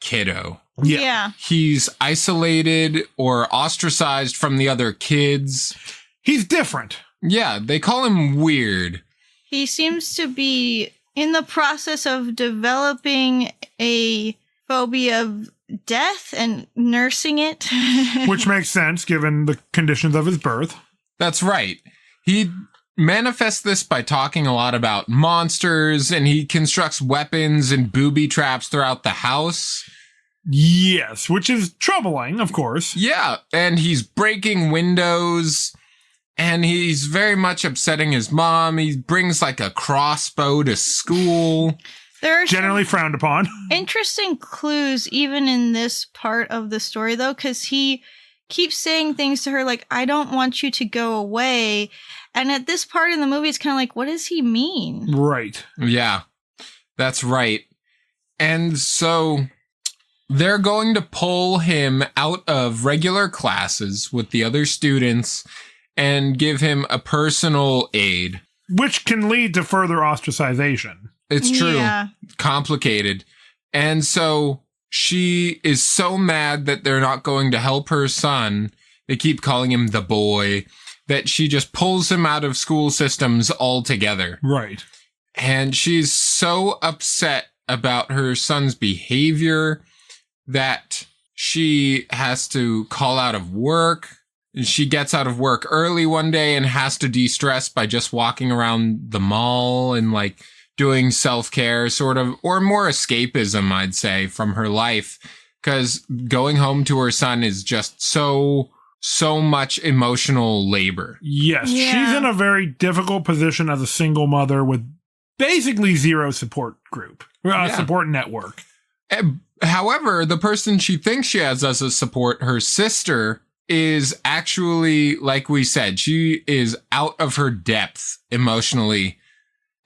kiddo. Yeah. He's isolated or ostracized from the other kids. He's different. Yeah, they call him weird. He seems to be in the process of developing a phobia of death and nursing it. Which makes sense given the conditions of his birth. That's right. He manifests this by talking a lot about monsters, and he constructs weapons and booby traps throughout the house. Yes, which is troubling, of course. Yeah, and he's breaking windows, and he's very much upsetting his mom. He brings like a crossbow to school. There are generally frowned upon. Interesting clues even in this part of the story, though, because he keeps saying things to her like, I don't want you to go away. And at this part in the movie, it's kind of like, what does he mean? Right. Yeah, that's right. And so they're going to pull him out of regular classes with the other students and give him a personal aid. Which can lead to further ostracization. It's true. Yeah. Complicated. And so she is so mad that they're not going to help her son. They keep calling him the boy, that she just pulls him out of school systems altogether. Right. And she's so upset about her son's behavior that she has to call out of work. She gets out of work early one day and has to de-stress by just walking around the mall and like doing self-care sort of, or more escapism, I'd say, from her life. Because going home to her son is just so much emotional labor. Yes. Yeah. She's in a very difficult position as a single mother with basically zero support group, support network. However, the person she thinks she has as a support, her sister, is actually, like we said, she is out of her depth emotionally.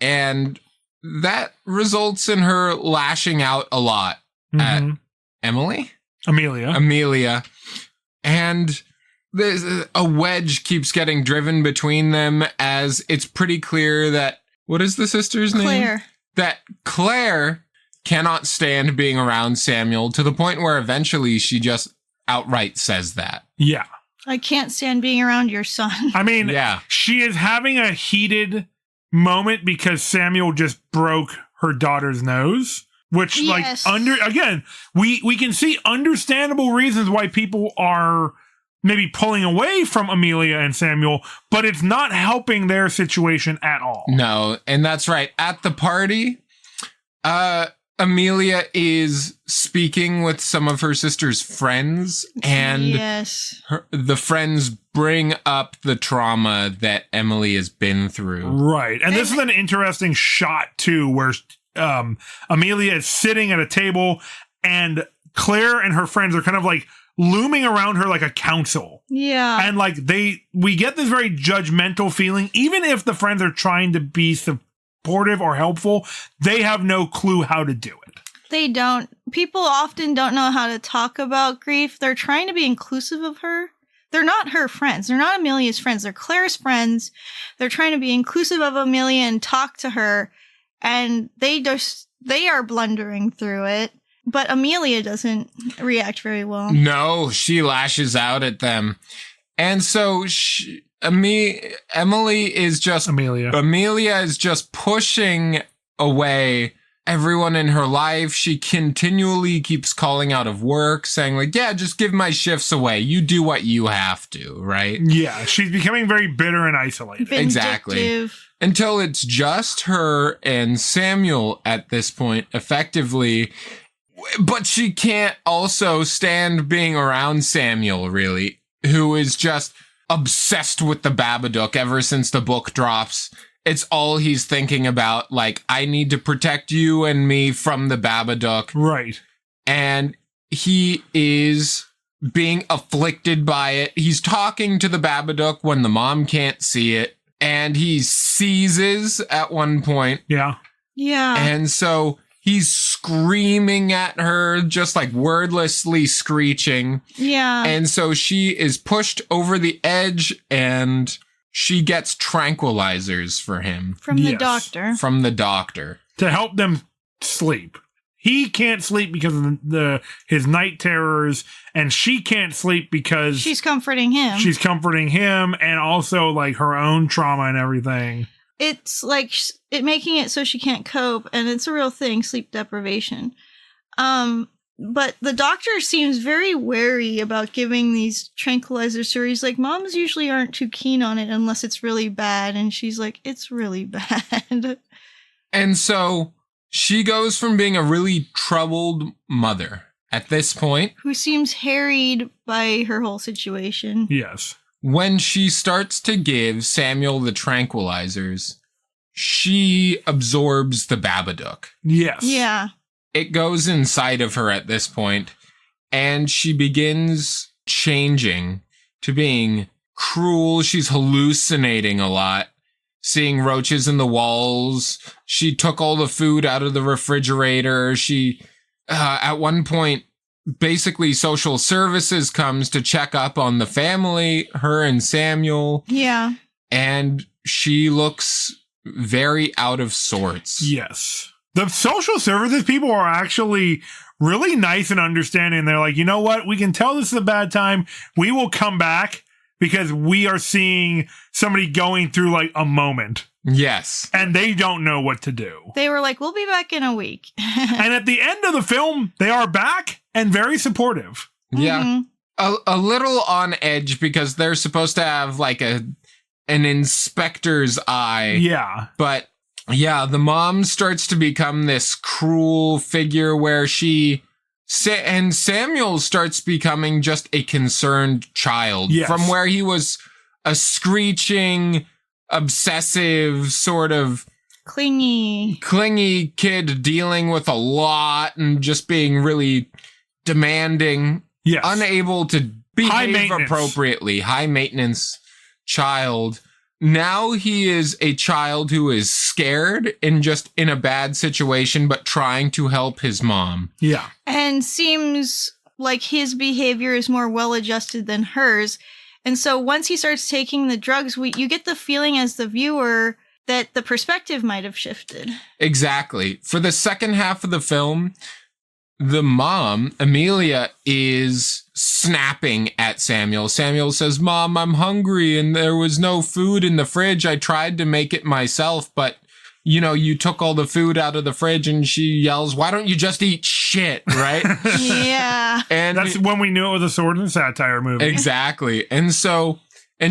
And that results in her lashing out a lot at Amelia. And there's a wedge keeps getting driven between them as it's pretty clear that, what is the sister's name? That Claire cannot stand being around Samuel, to the point where eventually she just outright says that. Yeah. I can't stand being around your son. I mean, yeah. She is having a heated moment because Samuel just broke her daughter's nose, which Yes. we can see understandable reasons why people are maybe pulling away from Amelia and Samuel, but it's not helping their situation at all. No, and that's right. At the party, Amelia is speaking with some of her sister's friends, and yes. the friends bring up the trauma that Emily has been through. Right. And this is an interesting shot, too, where Amelia is sitting at a table, and Claire and her friends are kind of like looming around her like a council. Yeah. And like we get this very judgmental feeling, even if the friends are trying to be supportive or helpful, they have no clue how to do it. They don't. People often don't know how to talk about grief. They're trying to be inclusive of her. They're not her friends. They're not Amelia's friends. They're Claire's friends. They're trying to be inclusive of Amelia and talk to her. And they are blundering through it. But Amelia doesn't react very well. No, she lashes out at them. And so Amelia is just pushing away everyone in her life. She continually keeps calling out of work, saying like, yeah, just give my shifts away. You do what you have to, right? Yeah, she's becoming very bitter and isolated. Vindictive. Exactly. Until it's just her and Samuel at this point, effectively. But she can't also stand being around Samuel, really, who is just obsessed with the Babadook ever since the book drops. It's all he's thinking about, like, I need to protect you and me from the Babadook. Right. And he is being afflicted by it. He's talking to the Babadook when the mom can't see it. And he seizes at one point. Yeah. Yeah. And so he's screaming at her, just like wordlessly screeching. Yeah. And so she is pushed over the edge, and she gets tranquilizers for him. From the doctor. From the doctor. To help them sleep. He can't sleep because of his night terrors, and she can't sleep because she's comforting him. She's comforting him, and also like her own trauma and everything. It's like making it so she can't cope, and it's a real thing, sleep deprivation. But the doctor seems very wary about giving these tranquilizers to her. He's like, moms usually aren't too keen on it unless it's really bad. And she's like, it's really bad. And so she goes from being a really troubled mother at this point, who seems harried by her whole situation. Yes. When she starts to give Samuel the tranquilizers, she absorbs the Babadook. Yes. Yeah. It goes inside of her at this point, and she begins changing to being cruel. She's hallucinating a lot, seeing roaches in the walls. She took all the food out of the refrigerator. She, at one point, basically social services comes to check up on the family, her and Samuel. Yeah. And she looks very out of sorts. Yes. The social services people are actually really nice and understanding. They're like, you know what? We can tell this is a bad time. We will come back because we are seeing somebody going through like a moment. Yes. And they don't know what to do. They were like, we'll be back in a week. And at the end of the film, they are back and very supportive. Yeah. Mm-hmm. A little on edge because they're supposed to have like an inspector's eye. Yeah. But yeah, the mom starts to become this cruel figure where and Samuel starts becoming just a concerned child. Yes. From where he was a screeching, obsessive, sort of Clingy kid dealing with a lot and just being really demanding, Yes. unable to behave appropriately, high maintenance child. Now he is a child who is scared and just in a bad situation, but trying to help his mom. Yeah. and seems like his behavior is more well-adjusted than hers. And so once he starts taking the drugs, you get the feeling as the viewer that the perspective might have shifted. Exactly. For the second half of the film, the mom, Amelia, is snapping at Samuel. Samuel says, "Mom, I'm hungry and there was no food in the fridge. I tried to make it myself, but you took all the food out of the fridge." And she yells, "Why don't you just eat shit?" Right? Yeah. And that's when we knew it was a sword and satire movie. Exactly. And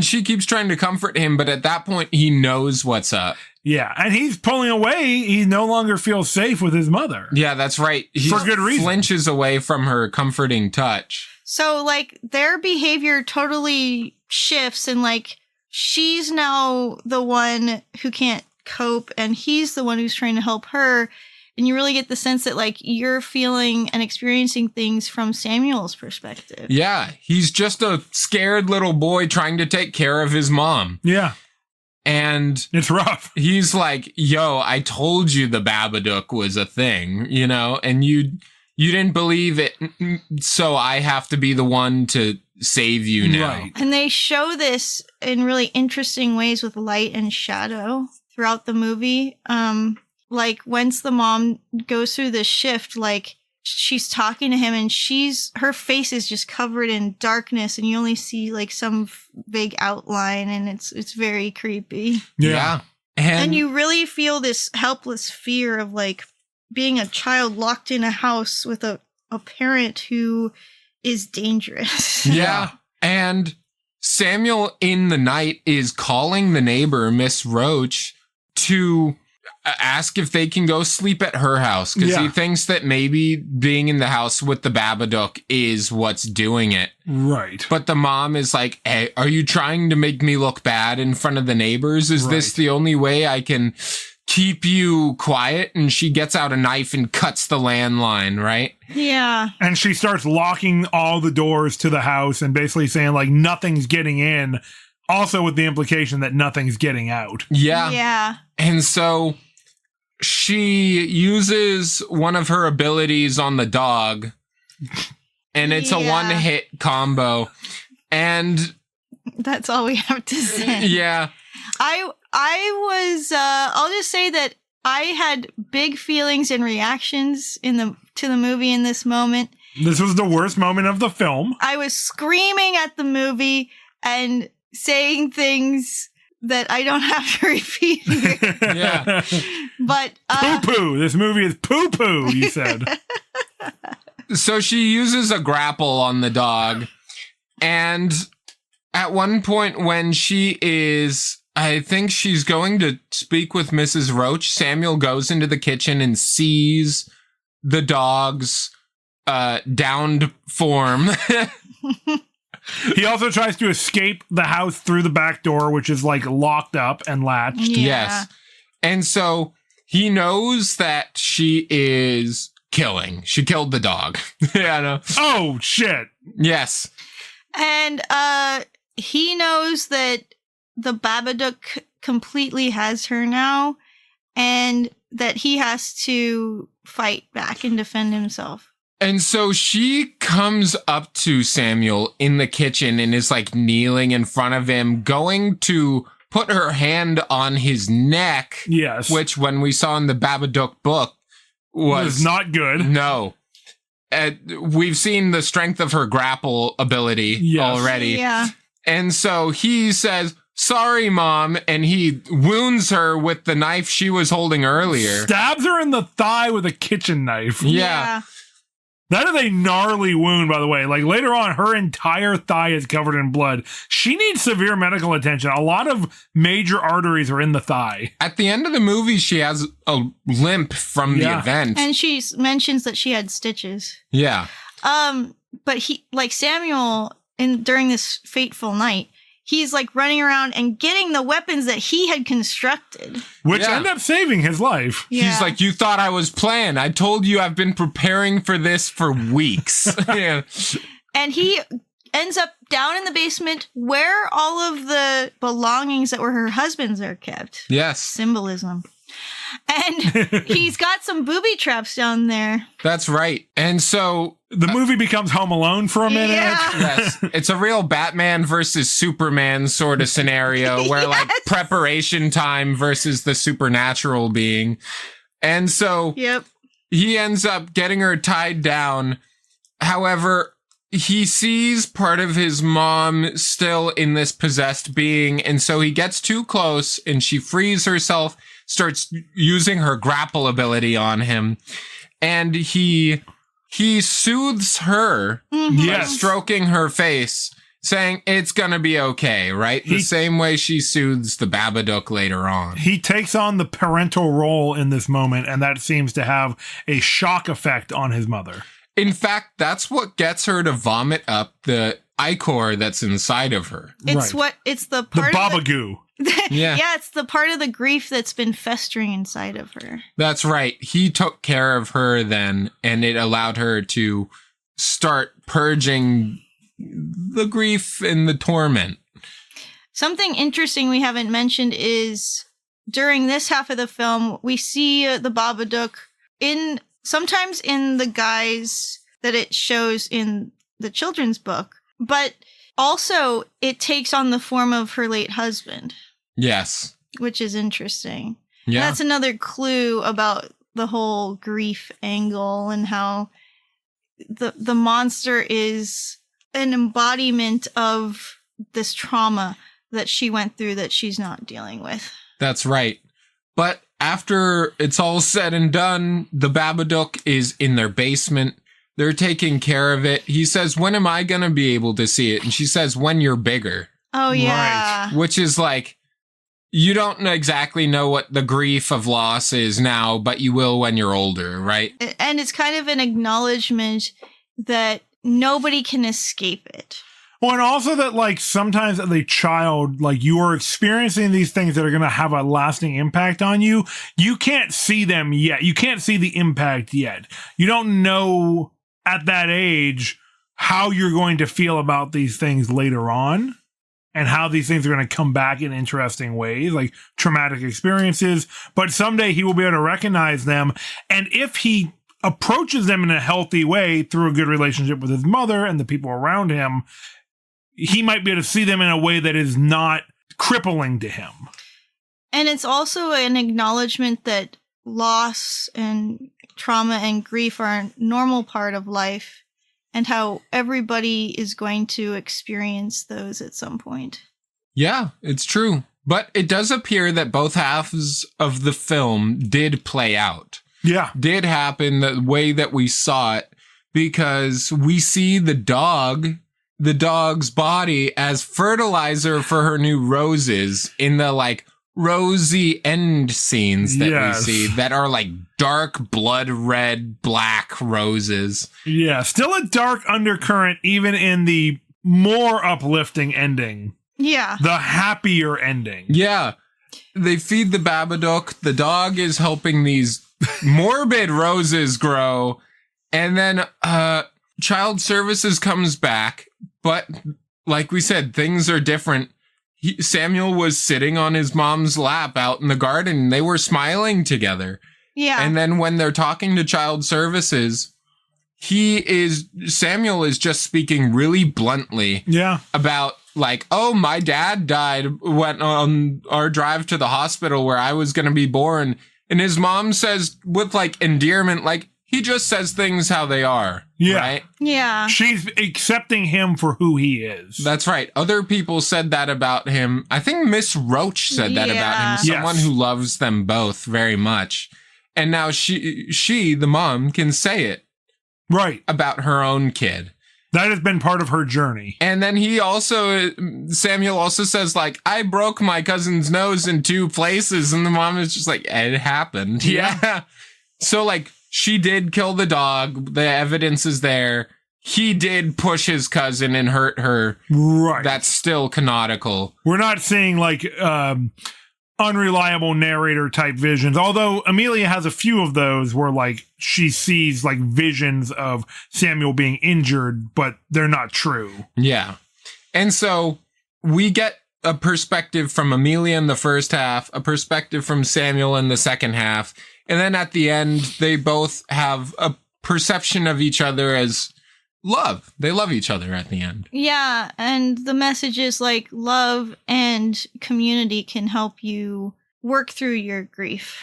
she keeps trying to comfort him, but at that point he knows what's up. Yeah, and he's pulling away. He no longer feels safe with his mother. Yeah, that's right. He for good reason. Flinches away from her comforting touch. So, their behavior totally shifts, and, she's now the one who can't cope, and he's the one who's trying to help her. And you really get the sense that, you're feeling and experiencing things from Samuel's perspective. Yeah, he's just a scared little boy trying to take care of his mom. Yeah. And it's rough. He's like, "Yo, I told you the Babadook was a thing, and you didn't believe it, so I have to be the one to save you now." Right. And they show this in really interesting ways with light and shadow throughout the movie. Once the mom goes through this shift, she's talking to him and her face is just covered in darkness and you only see some vague outline, and it's very creepy. Yeah. And you really feel this helpless fear of being a child locked in a house with a parent who is dangerous. Yeah. And Samuel in the night is calling the neighbor, Miss Roach, to ask if they can go sleep at her house because he thinks that maybe being in the house with the Babadook is what's doing it. Right. But the mom is like, "Hey, are you trying to make me look bad in front of the neighbors? Is this the only way I can keep you quiet?" And she gets out a knife and cuts the landline, right? Yeah. And she starts locking all the doors to the house and basically saying nothing's getting in, also with the implication that nothing's getting out. Yeah. Yeah. And so she uses one of her abilities on the dog, and it's a one-hit combo. And that's all we have to say. Yeah. I was I'll just say that I had big feelings and reactions to the movie in this moment. This was the worst moment of the film. I was screaming at the movie and saying things that I don't have to repeat here. Yeah. But poo-poo. This movie is poo-poo, you said. So she uses a grapple on the dog, and at one point when I think she's going to speak with Mrs. Roach, Samuel goes into the kitchen and sees the dog's downed form. He also tries to escape the house through the back door, which is locked up and latched. Yeah. Yes. And so he knows that she is killing. She killed the dog. Yeah, no. Oh, shit. Yes. And he knows that the Babadook completely has her now, and that he has to fight back and defend himself. And so she comes up to Samuel in the kitchen and is kneeling in front of him, going to put her hand on his neck. Yes. Which, when we saw in the Babadook book, was not good. No. We've seen the strength of her grapple ability already. Yeah. And so he says, sorry, Mom, and he wounds her with the knife she was holding earlier. Stabs her in the thigh with a kitchen knife. Yeah. That is a gnarly wound, by the way. Like, later on, her entire thigh is covered in blood. She needs severe medical attention. A lot of major arteries are in the thigh. At the end of the movie, she has a limp from the event. And she mentions that she had stitches. Yeah. But he, like Samuel, during this fateful night, he's like running around and getting the weapons that he had constructed. Which end up saving his life. Yeah. He's like, you thought I was playing. I told you I've been preparing for this for weeks. Yeah. And he ends up down in the basement where all of the belongings that were her husband's are kept. Yes. Symbolism. And he's got some booby traps down there. That's right. And so the movie becomes Home Alone for a minute. Yeah. Yes. It's a real Batman versus Superman sort of scenario where like preparation time versus the supernatural being. And so he ends up getting her tied down. However, he sees part of his mom still in this possessed being. And so he gets too close and she frees herself, starts using her grapple ability on him. And he soothes her by stroking her face, saying it's going to be okay, right? The same way she soothes the Babadook later on. He takes on the parental role in this moment, and that seems to have a shock effect on his mother. In fact, that's what gets her to vomit up the ichor that's inside of her. It's the part the Babadook. Yeah, it's the part of the grief that's been festering inside of her. That's right. He took care of her then, and it allowed her to start purging the grief and the torment. Something interesting we haven't mentioned is during this half of the film, we see the Babadook sometimes in the guise that it shows in the children's book, but also it takes on the form of her late husband. Yes. Which is interesting. Yeah. And that's another clue about the whole grief angle and how the monster is an embodiment of this trauma that she went through that she's not dealing with. That's right. But after it's all said and done, the Babadook is in their basement. They're taking care of it. He says, when am I going to be able to see it? And she says, when you're bigger. Oh, yeah. Right. Which is like, you don't exactly know what the grief of loss is now, but you will when you're older, right? And it's kind of an acknowledgement that nobody can escape it. Well, and also that, like, sometimes as a child, like, you are experiencing these things that are going to have a lasting impact on you. You can't see them yet. You can't see the impact yet. You don't know at that age how you're going to feel about these things later on and how these things are going to come back in interesting ways, like traumatic experiences. But someday he will be able to recognize them. And if he approaches them in a healthy way through a good relationship with his mother and the people around him, he might be able to see them in a way that is not crippling to him. And it's also an acknowledgement that loss and trauma and grief are a normal part of life and how everybody is going to experience those at some point. Yeah, it's true. But it does appear that both halves of the film did play out. Yeah. Did happen the way that we saw it, because we see the dog's body as fertilizer for her new roses in the like rosy end scenes that we see that are like dark blood red black roses. Yeah, still a dark undercurrent even in the more uplifting ending. Yeah. The happier ending. Yeah. They feed the Babadook. The dog is helping these morbid roses grow. And then Child Services comes back. But like we said, things are different. Samuel was sitting on his mom's lap out in the garden. They were smiling together. Yeah. And then when they're talking to Child Services, Samuel is just speaking really bluntly. Yeah. About like, oh, my dad died, went on our drive to the hospital where I was going to be born. And his mom says with like endearment, like, he just says things how they are. Yeah. Right? Yeah. She's accepting him for who he is. That's right. Other people said that about him. I think Miss Roach said that about him. Someone Yes. who loves them both very much. And now she, the mom, can say it. Right. About her own kid. That has been part of her journey. And then Samuel also says, like, I broke my cousin's nose in 2 places. And the mom is just like, it happened. Yeah. So, like, she did kill the dog. The evidence is there. He did push his cousin and hurt her. Right. That's still canonical. We're not seeing, like, unreliable narrator type visions. Although Amelia has a few of those where, like, she sees, like, visions of Samuel being injured, but they're not true. Yeah. And so we get a perspective from Amelia in the first half, a perspective from Samuel in the second half. And then at the end, they both have a perception of each other as love. They love each other at the end. Yeah, and the message is like love and community can help you work through your grief.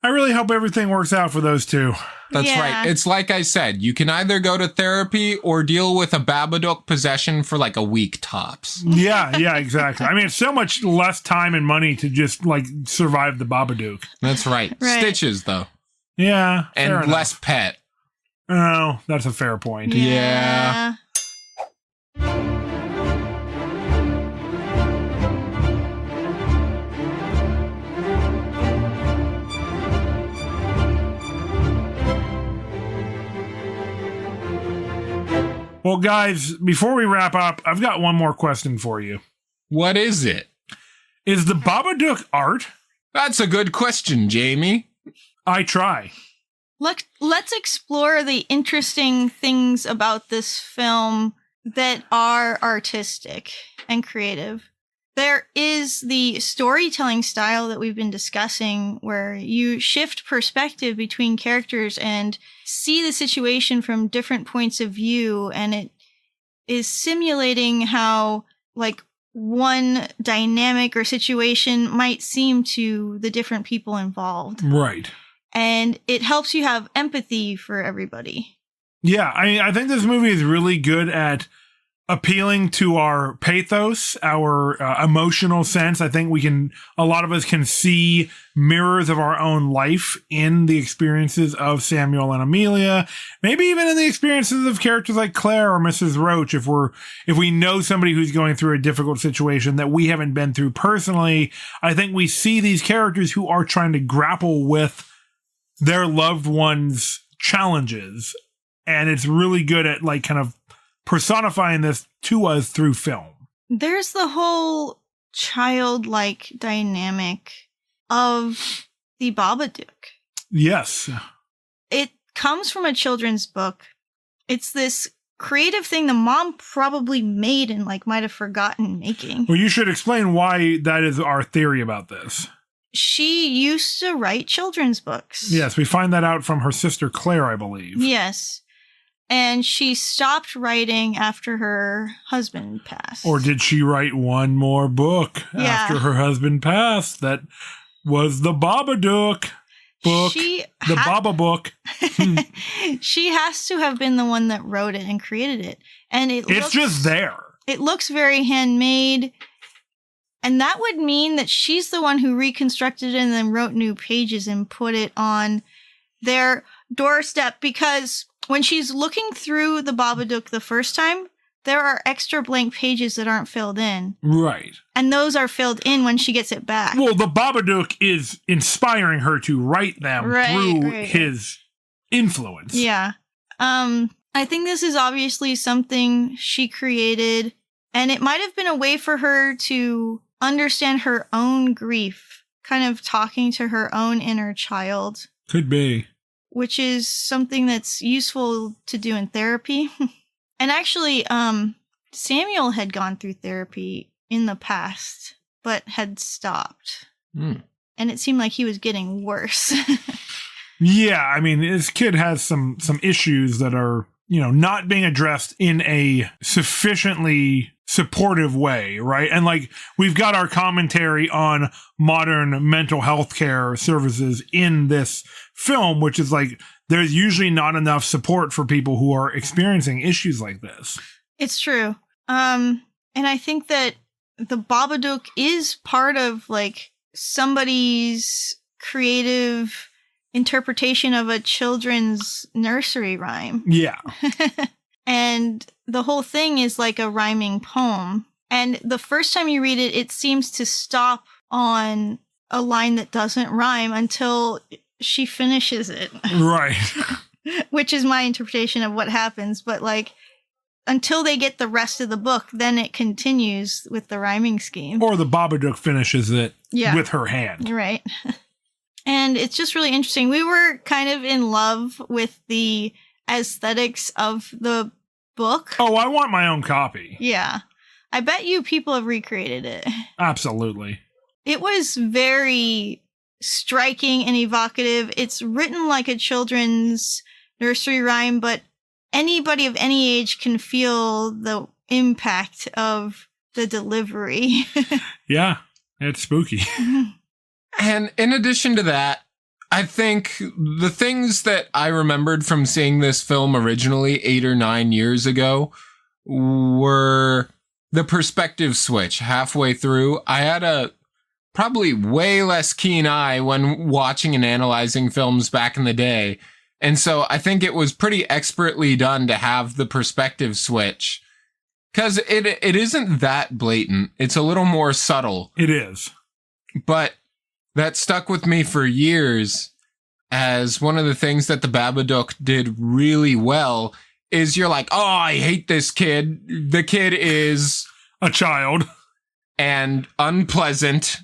I really hope everything works out for those two. That's right. It's like I said, you can either go to therapy or deal with a Babadook possession for like a week tops. Yeah, exactly. I mean, it's so much less time and money to just, like, survive the Babadook. That's right. Stitches, though. Yeah. And less pet. Oh, that's a fair point. Yeah. Well, guys, before we wrap up, I've got one more question for you. What is it? Is the Babadook art? That's a good question, Jamie. I try. Let's explore the interesting things about this film that are artistic and creative. There is the storytelling style that we've been discussing where you shift perspective between characters and see the situation from different points of view, and it is simulating how, like, one dynamic or situation might seem to the different people involved. Right. And it helps you have empathy for everybody. Yeah, I think this movie is really good at appealing to our pathos, our emotional sense. I think a lot of us can see mirrors of our own life in the experiences of Samuel and Amelia, maybe even in the experiences of characters like Claire or Mrs. Roach. If we know somebody who's going through a difficult situation that we haven't been through personally, I think we see these characters who are trying to grapple with their loved ones' challenges. And it's really good at, like, kind of personifying this to us through film. There's the whole childlike dynamic of the Babadook. Yes. It comes from a children's book. It's this creative thing the mom probably made and, like, might have forgotten making. Well, you should explain why that is our theory about this. She used to write children's books. Yes, we find that out from her sister Claire, I believe. Yes. And she stopped writing after her husband passed. Or did she write one more book after her husband passed? That was the Babadook book. The Baba book. She has to have been the one that wrote it and created it. And it's just there. It looks very handmade. And that would mean that she's the one who reconstructed it and then wrote new pages and put it on their doorstep, because when she's looking through the Babadook the first time, there are extra blank pages that aren't filled in. Right. And those are filled in when she gets it back. Well, the Babadook is inspiring her to write them through his influence. Yeah. I think this is obviously something she created, and it might have been a way for her to understand her own grief, kind of talking to her own inner child. Could be. Which is something that's useful to do in therapy. And actually, Samuel had gone through therapy in the past, but had stopped. And it seemed like he was getting worse. Yeah, I mean, this kid has some issues that are, not being addressed in a sufficiently supportive way, right? And like we've got our commentary on modern mental health care services in this film, which is like there's usually not enough support for people who are experiencing issues like this. It's true. And I think that the Babadook is part of like somebody's creative interpretation of a children's nursery rhyme. Yeah. And the whole thing is like a rhyming poem. And the first time you read it, it seems to stop on a line that doesn't rhyme until she finishes it. Right. Which is my interpretation of what happens. But like, until they get the rest of the book, then it continues with the rhyming scheme. Or the Babadook finishes it with her hand. Right. And it's just really interesting. We were kind of in love with the aesthetics of the book. Oh, I want my own copy. Yeah. I bet you people have recreated it. Absolutely. It was very striking and evocative. It's written like a children's nursery rhyme, but anybody of any age can feel the impact of the delivery. Yeah, it's spooky. And in addition to that, I think the things that I remembered from seeing this film originally 8 or 9 years ago were the perspective switch halfway through. I had a probably way less keen eye when watching and analyzing films back in the day. And so I think it was pretty expertly done to have the perspective switch, because it isn't that blatant. It's a little more subtle. It is. But that stuck with me for years as one of the things that the Babadook did really well is you're like, oh, I hate this kid. The kid is a child and unpleasant.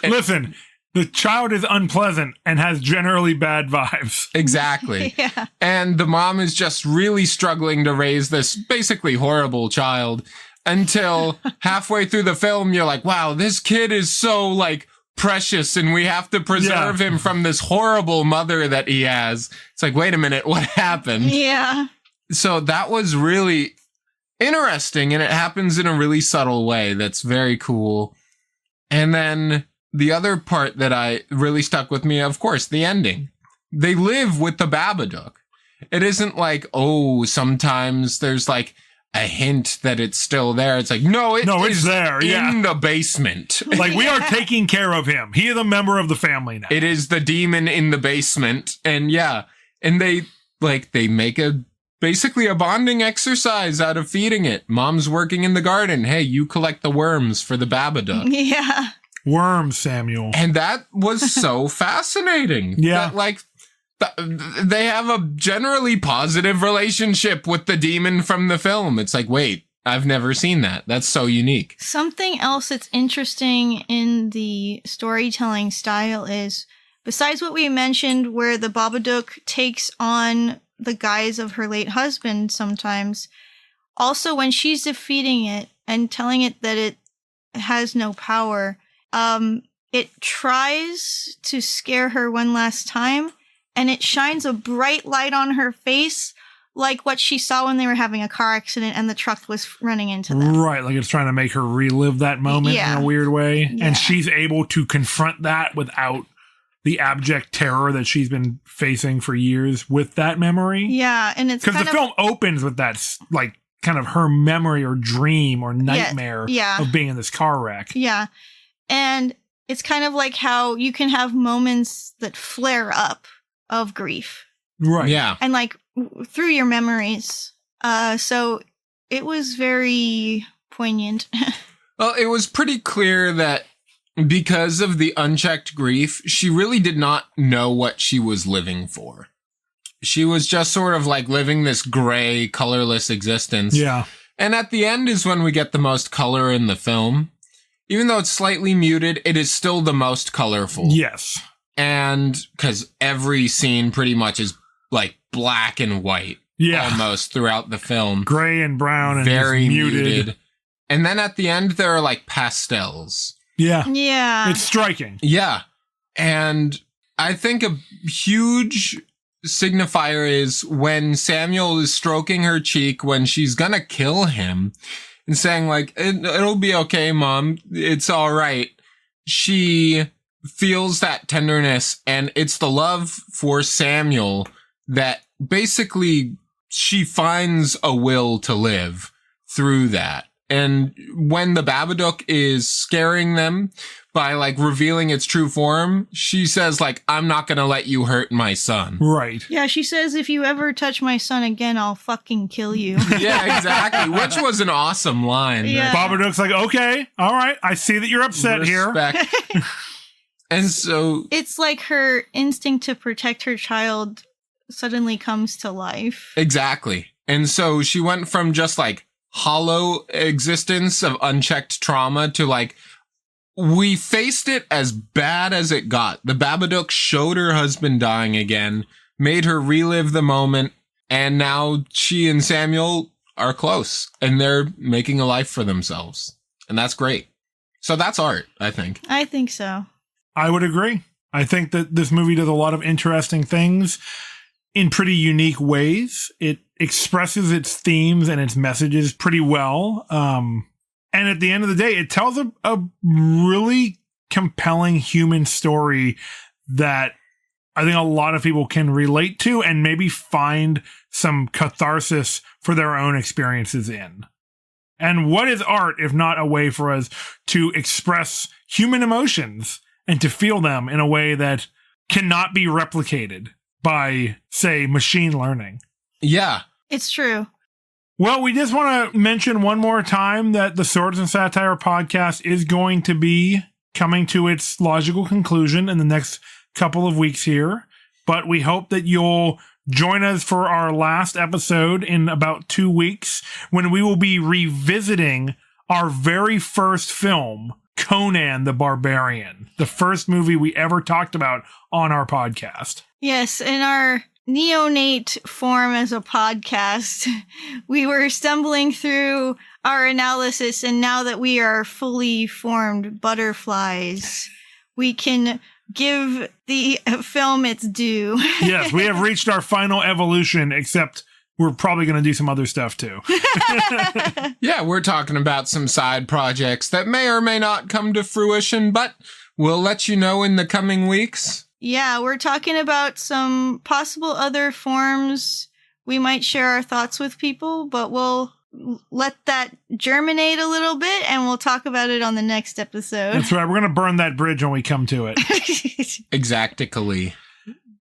Listen, the child is unpleasant and has generally bad vibes. Exactly. Yeah. And the mom is just really struggling to raise this basically horrible child until halfway through the film, you're like, wow, this kid is so like precious and we have to preserve him from this horrible mother that he has. It's like, wait a minute, what happened? Yeah. So that was really interesting, and it happens in a really subtle way that's very cool. And then the other part that I really stuck with me, of course, the ending. They live with the Babadook. It isn't like, oh, sometimes there's like a hint that it's still there. It's like, no, it's there, in the basement. Like, we are taking care of him. He is a member of the family now. It is the demon in the basement. And yeah, and they make basically a bonding exercise out of feeding it. Mom's working in the garden. Hey, you collect the worms for the Babadook. Yeah. Worms, Samuel. And that was so fascinating. Yeah. That, they have a generally positive relationship with the demon from the film. It's like, wait, I've never seen that. That's so unique. Something else that's interesting in the storytelling style is, besides what we mentioned where the Babadook takes on the guise of her late husband sometimes, also when she's defeating it and telling it that it has no power, it tries to scare her one last time, and it shines a bright light on her face, like what she saw when they were having a car accident and the truck was running into them. Right, like it's trying to make her relive that moment in a weird way. Yeah. And she's able to confront that without the abject terror that she's been facing for years with that memory. Yeah, and it's because the film opens with that, like, kind of her memory or dream or nightmare of being in this car wreck. Yeah, and it's kind of like how you can have moments that flare up of grief. Right. Yeah. And like through your memories. So it was very poignant. Well, it was pretty clear that because of the unchecked grief, she really did not know what she was living for. She was just sort of like living this gray, colorless existence. Yeah. And at the end is when we get the most color in the film. Even though it's slightly muted, it is still the most colorful. Yes. And because every scene pretty much is like black and white. Yeah. Almost throughout the film. Gray and brown and very muted. And then at the end, there are like pastels. Yeah. Yeah. It's striking. Yeah. And I think a huge signifier is when Samuel is stroking her cheek when she's gonna kill him. and saying like, it'll be okay, Mom. It's all right. She feels that tenderness, and it's the love for Samuel that basically she finds a will to live through that. And when the Babadook is scaring them by like revealing its true form, she says like, I'm not going to let you hurt my son. Right. Yeah, she says, if you ever touch my son again, I'll fucking kill you. Yeah, exactly. Which was an awesome line. Yeah. Babadook's like, okay, all right. I see that you're upset Respect. here. And so It's like her instinct to protect her child suddenly comes to life. exactly. And so she went from just like hollow existence of unchecked trauma to like, we faced it as bad as it got. The Babadook showed her husband dying again, made her relive the moment, and now she and Samuel are close, and they're making a life for themselves. And that's great. So that's art, I think. I think so. I would agree. I think that this movie does a lot of interesting things in pretty unique ways. It expresses its themes and its messages pretty well. And at the end of the day, it tells a really compelling human story that I think a lot of people can relate to and maybe find some catharsis for their own experiences in. And what is art if not a way for us to express human emotions and to feel them in a way that cannot be replicated by, say, machine learning? Yeah. It's true. Well, we just want to mention one more time that the Swords and Satire podcast is going to be coming to its logical conclusion in the next couple of weeks here. But we hope that you'll join us for our last episode in about 2 weeks, when we will be revisiting our very first film, Conan the Barbarian, the first movie we ever talked about on our podcast. Yes, in our neonate form as a podcast, we were stumbling through our analysis, and now that we are fully formed butterflies, we can give the film its due. Yes, we have reached our final evolution, except we're probably going to do some other stuff too. Yeah, we're talking about some side projects that may or may not come to fruition, but we'll let you know in the coming weeks. Yeah, we're talking about some possible other forms. We might share our thoughts with people, but we'll let that germinate a little bit, and we'll talk about it on the next episode. That's right. We're going to burn that bridge when we come to it. Exactically.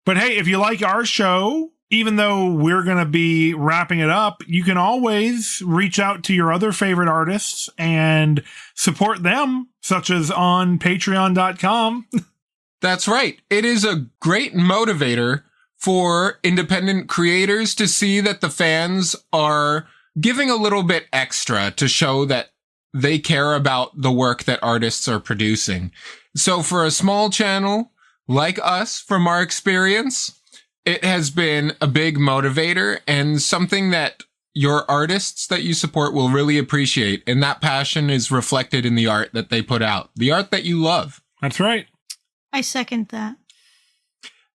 But hey, if you like our show, even though we're going to be wrapping it up, you can always reach out to your other favorite artists and support them, such as on patreon.com. That's right. It is a great motivator for independent creators to see that the fans are giving a little bit extra to show that they care about the work that artists are producing. So for a small channel like us, from our experience, it has been a big motivator and something that your artists that you support will really appreciate. And that passion is reflected in the art that they put out, the art that you love. That's right. I second that.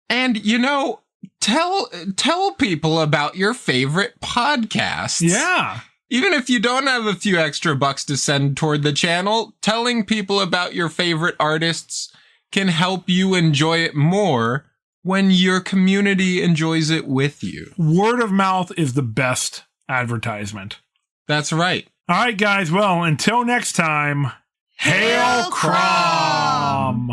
And, you know, tell people about your favorite podcasts. Yeah. Even if you don't have a few extra bucks to send toward the channel, telling people about your favorite artists can help you enjoy it more when your community enjoys it with you. Word of mouth is the best advertisement. That's right. All right, guys. Well, until next time, Hail Crom!